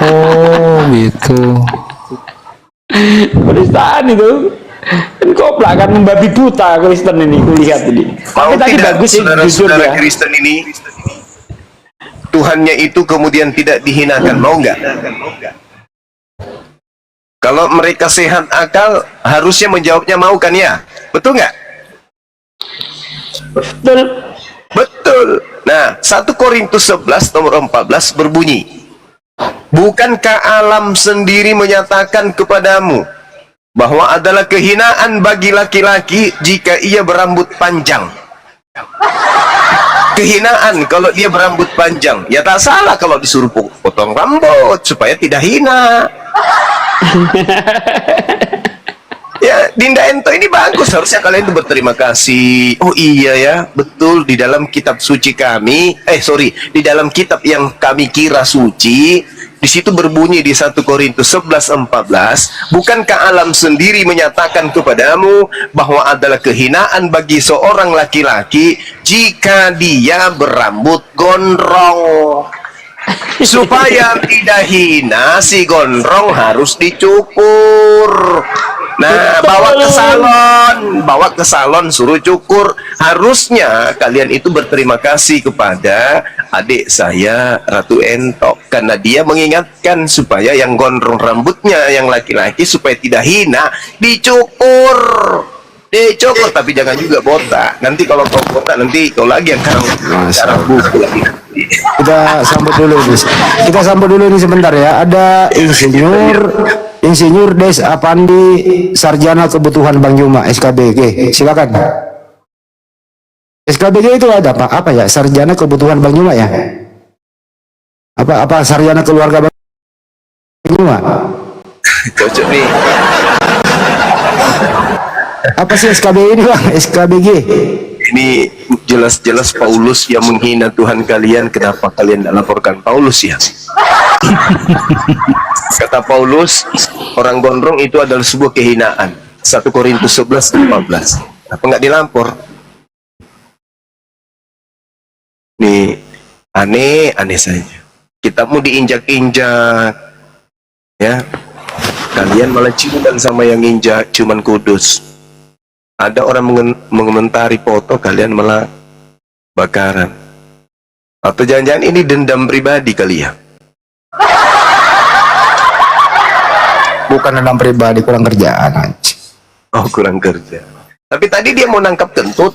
Oh gitu. Penistaan itu. Kan koplak kan membabi buta Kristen ini, kulihat ini. Mau Tapi tadi tidak bagus sih jujur saudara-saudara ya. Kristen ini Tuhannya itu kemudian tidak dihinakan, mau nggak? Kalau mereka sehat akal, harusnya menjawabnya mau kan ya? Betul nggak? Betul. Betul. Nah, 1 Korintus 11 nomor 14 berbunyi, bukankah alam sendiri menyatakan kepadamu bahwa adalah kehinaan bagi laki-laki jika ia berambut panjang? Kehinaan kalau dia berambut panjang. Ya tak salah kalau disuruh potong rambut supaya tidak hina. Ya, Dinda Ento ini bagus, harusnya kalian itu berterima kasih. Oh iya ya, betul, di dalam kitab suci kami, di dalam kitab yang kami kira suci, di situ berbunyi di 1 Korintus 11:14, bukankah alam sendiri menyatakan kepadamu bahwa adalah kehinaan bagi seorang laki-laki jika dia berambut gondrong? Supaya tidak hina, si gondrong harus dicukur. Nah, bawa ke salon, suruh cukur. Harusnya kalian itu berterima kasih kepada adik saya Ratu Entok, karena dia mengingatkan supaya yang gondrong rambutnya yang laki-laki supaya tidak hina, dicukur. Tapi jangan juga botak. Nanti kalau kau botak, nanti kau lagi yang cara buku lagi. Kita sambut dulu ini sebentar ya. Ada Insinyur Des Apandi, Sarjana Kebutuhan Bang Juma, SKBG. Silakan. SKBG itu ada apa ya? Sarjana Kebutuhan Bang Juma ya? Apa sarjana keluarga Bang Juma? Cocok nih. Apa sih SKBG ini bang? SKBG? Ini jelas-jelas Paulus yang menghina Tuhan kalian. Kenapa kalian tidak laporkan Paulus ya? Kata Paulus, orang gondrong itu adalah sebuah kehinaan. 1 Korintus 11:15. Apa nggak dilampor? Nih, aneh saja. Kita mau diinjak-injak, ya. Kalian malah ciuman sama yang injak, cuman kudus. Ada orang mengomentari foto, kalian malah bakaran. Atau jangan-jangan ini dendam pribadi kali ya? Bukan dendam pribadi, kurang kerjaan. Oh, kurang kerja. Tapi tadi dia mau nangkap kentut.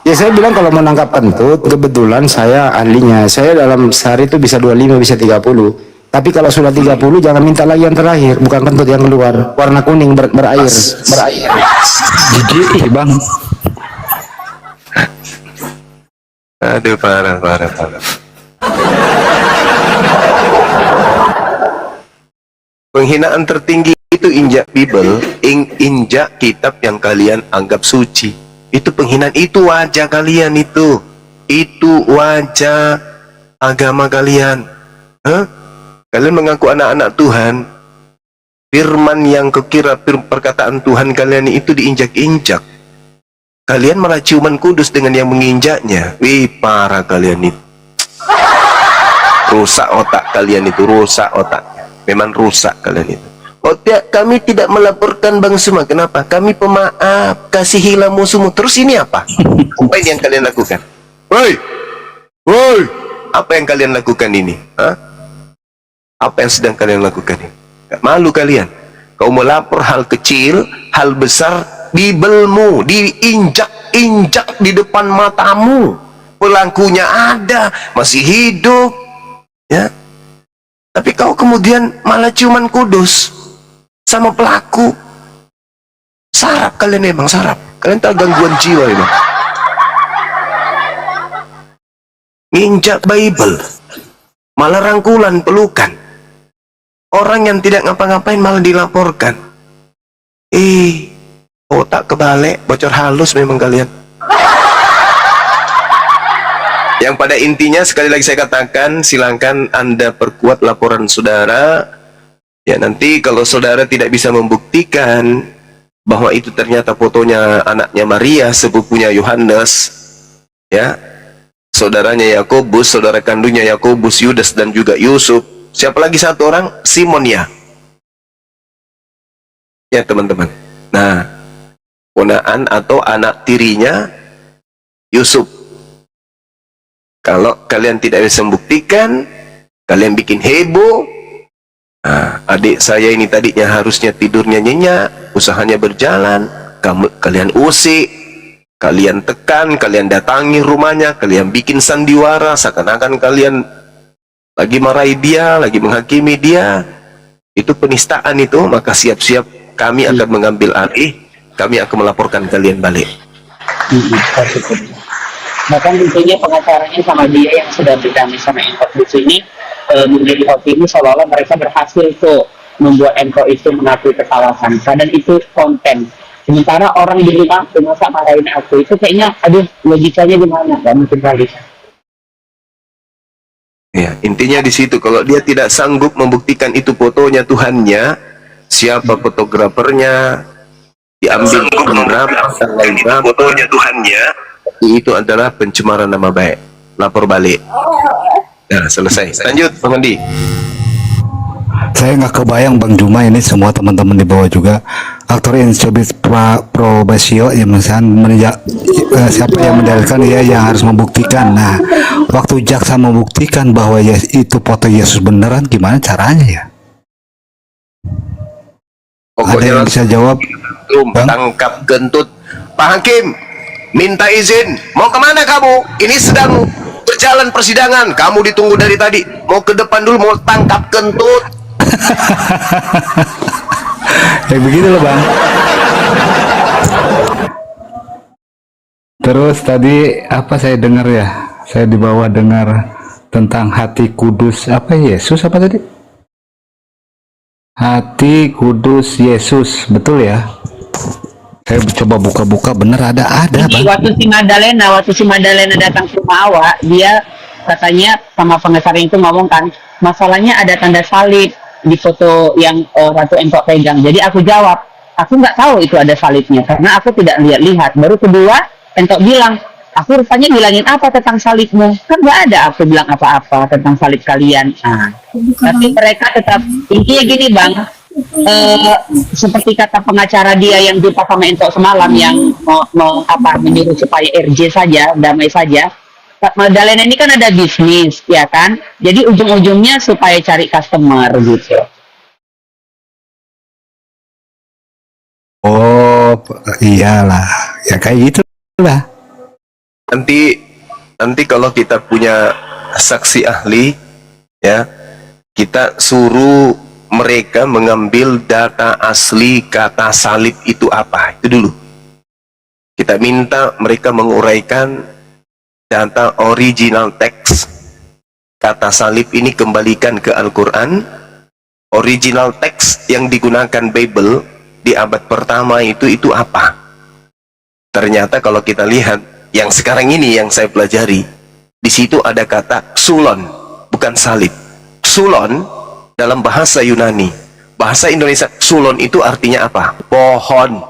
Ya saya bilang kalau mau nangkap kentut, kebetulan saya ahlinya. Saya dalam sehari itu bisa 25, bisa 30. Tapi kalau sudah 30 jangan minta lagi yang terakhir, bukan kentut yang keluar, warna kuning berair. Jijik bang. Aduh, parah. Penghinaan tertinggi itu injak Bible, injak kitab yang kalian anggap suci. Itu penghinaan, itu wajah kalian itu wajah agama kalian. Kalian mengaku anak-anak Tuhan, firman yang kukira perkataan Tuhan kalian itu diinjak-injak. Kalian malah cuman kudus dengan yang menginjaknya. Wih, parah kalian itu. Rusak otak kalian itu, rusak otaknya. Memang rusak kalian itu. Oh, kami tidak melaporkan Bang Suma. Kenapa? Kami pemaaf, kasihilah musuhmu. Terus ini apa? Apa yang kalian lakukan? Woi, apa yang kalian lakukan ini? Apa yang sedang kalian lakukan ini? Gak malu kalian? Kau melapor hal kecil, hal besar, Bibelmu diinjak-injak di depan matamu. Pelakunya ada, masih hidup, ya. Tapi kau kemudian malah cuman kudus sama pelaku. Sarap kalian emang, sarap. Kalian tahu gangguan jiwa emang. Nginjak Bible, malah rangkulan, pelukan. Orang yang tidak ngapa-ngapain malah dilaporkan. Otak kebalik, bocor halus memang kalian. Yang pada intinya sekali lagi saya katakan, silakan Anda perkuat laporan saudara. Ya, nanti kalau saudara tidak bisa membuktikan bahwa itu ternyata fotonya anaknya Maria, sepupunya Yohanes, ya, saudaranya Yakobus, saudara kandungnya Yakobus, Yudas dan juga Yusuf. Siapa lagi satu orang? Simon ya. Ya teman-teman. Nah, ponaan atau anak tirinya Yusuf. Kalau kalian tidak bisa membuktikan, kalian bikin heboh. Nah, adik saya ini tadinya harusnya tidurnya nyenyak, usahanya berjalan, kalian usik, kalian tekan, kalian datangi rumahnya, kalian bikin sandiwara, seakan-akan kalian lagi marahi dia, lagi menghakimi dia. Itu penistaan itu, maka siap-siap kami akan mengambil alih, kami akan melaporkan kalian balik. Bahkan tentunya pengacaranya sama dia yang sedang berdamai sama Enko di sini menjadi optimis seolah-olah mereka berhasil tuh membuat Enko itu mengakui kesalahan. Padahal itu konten. Sementara orang di rumah masa marahin aku itu kayaknya, aduh, logikanya gimana? Gak mungkin kali. Ya, intinya di situ. Kalau dia tidak sanggup membuktikan itu fotonya Tuhannya, siapa fotografernya, diambil berapa, fotonya Tuhannya, itu adalah pencemaran nama baik. Lapor balik. Nah, selesai. Lanjut, Bang Andi. Saya nggak kebayang Bang Juma ini semua teman-teman di bawah juga aktor Insobis Probasio yang misalnya siapa yang mendalilkan ya yang harus membuktikan. Nah, waktu jaksa membuktikan bahwa ya, itu foto Yesus beneran, gimana caranya ya? Ada yang bisa jawab? Tangkap kentut. Pak Hakim, minta izin. Mau kemana kamu? Ini sedang berjalan persidangan. Kamu ditunggu dari tadi. Mau ke depan dulu, mau tangkap kentut. Kayak begitu loh Bang. Terus tadi apa saya dengar ya? Saya di bawah dengar tentang hati kudus apa Yesus apa tadi? Hati kudus Yesus, betul ya? Saya coba buka-buka, bener ada Jadi bang. waktu si Madalena datang ke rumah awak, dia katanya sama pengesaran itu ngomong kan, masalahnya ada tanda salib di foto yang Ratu Entok pegang. Jadi aku jawab, aku nggak tahu itu ada salibnya karena aku tidak lihat. Baru kedua, Entok bilang, aku rupanya bilangin apa tentang salibmu? Kan nggak ada aku bilang apa-apa tentang salib kalian. Nah, tapi mereka tetap, intinya gini bang, seperti kata pengacara dia yang jumpa sama Entok semalam yang menyuruh supaya RJ saja, damai saja. Madalena ini kan ada bisnis, ya kan? Jadi ujung-ujungnya supaya cari customer gitu. Oh iyalah, ya kayak gitu lah. Nanti kalau kita punya saksi ahli, ya, kita suruh mereka mengambil data asli kata salib itu apa, itu dulu. Kita minta mereka menguraikan data original teks kata salib ini, kembalikan ke Al-Quran. Original teks yang digunakan Bible di abad pertama itu apa? Ternyata kalau kita lihat yang sekarang ini yang saya pelajari, di situ ada kata sulon, bukan salib. Sulon dalam bahasa Yunani, bahasa Indonesia, sulon itu artinya apa? Pohon.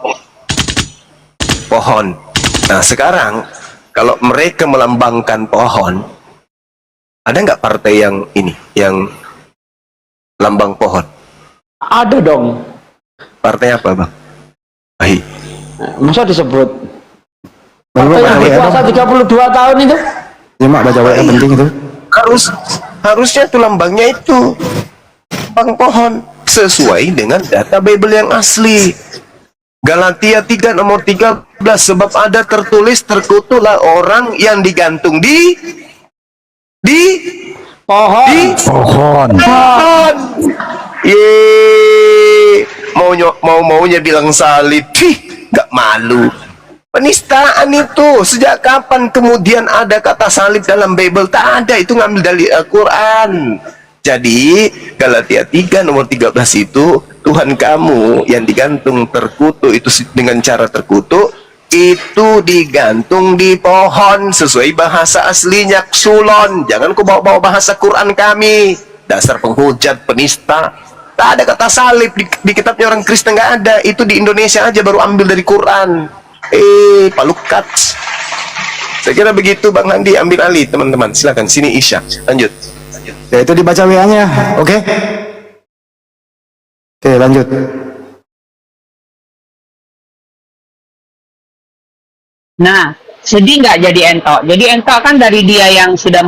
Pohon. Nah sekarang kalau mereka melambangkan pohon, ada nggak partai yang ini, yang lambang pohon? Ada dong. Partai apa bang? Baik. Masa disebut? Baru Partai yang berkuasa 32 tahun itu. Ya mak, baca WA penting itu. Harusnya tuh lambangnya itu bang pohon, sesuai dengan data Bible yang asli. Galatia 3 nomor 13, sebab ada tertulis, terkutuklah orang yang digantung di Pohon. Pohon. pohon. Maunya bilang salib, gak malu. Penistaan itu. Sejak kapan kemudian ada kata salib dalam Bible? Tak ada, itu ngambil dari Al-Quran. Jadi Galatia 3 nomor 13 itu, Tuhan kamu yang digantung terkutuk itu dengan cara terkutuk, itu digantung di pohon sesuai bahasa aslinya sulon. Jangan kau bawa-bawa bahasa Quran kami, dasar penghujat, penista. Tak ada kata salib di kitabnya orang Kristen, nggak ada. Itu di Indonesia aja baru ambil dari Quran. Palukat. Saya kira begitu Bang Handi, ambil alih teman-teman. Silakan, sini Isya, lanjut. Ya itu dibaca WA-nya. Oke. Oke, lanjut. Nah, sedih nggak jadi Entok? Jadi Entok kan dari dia yang sudah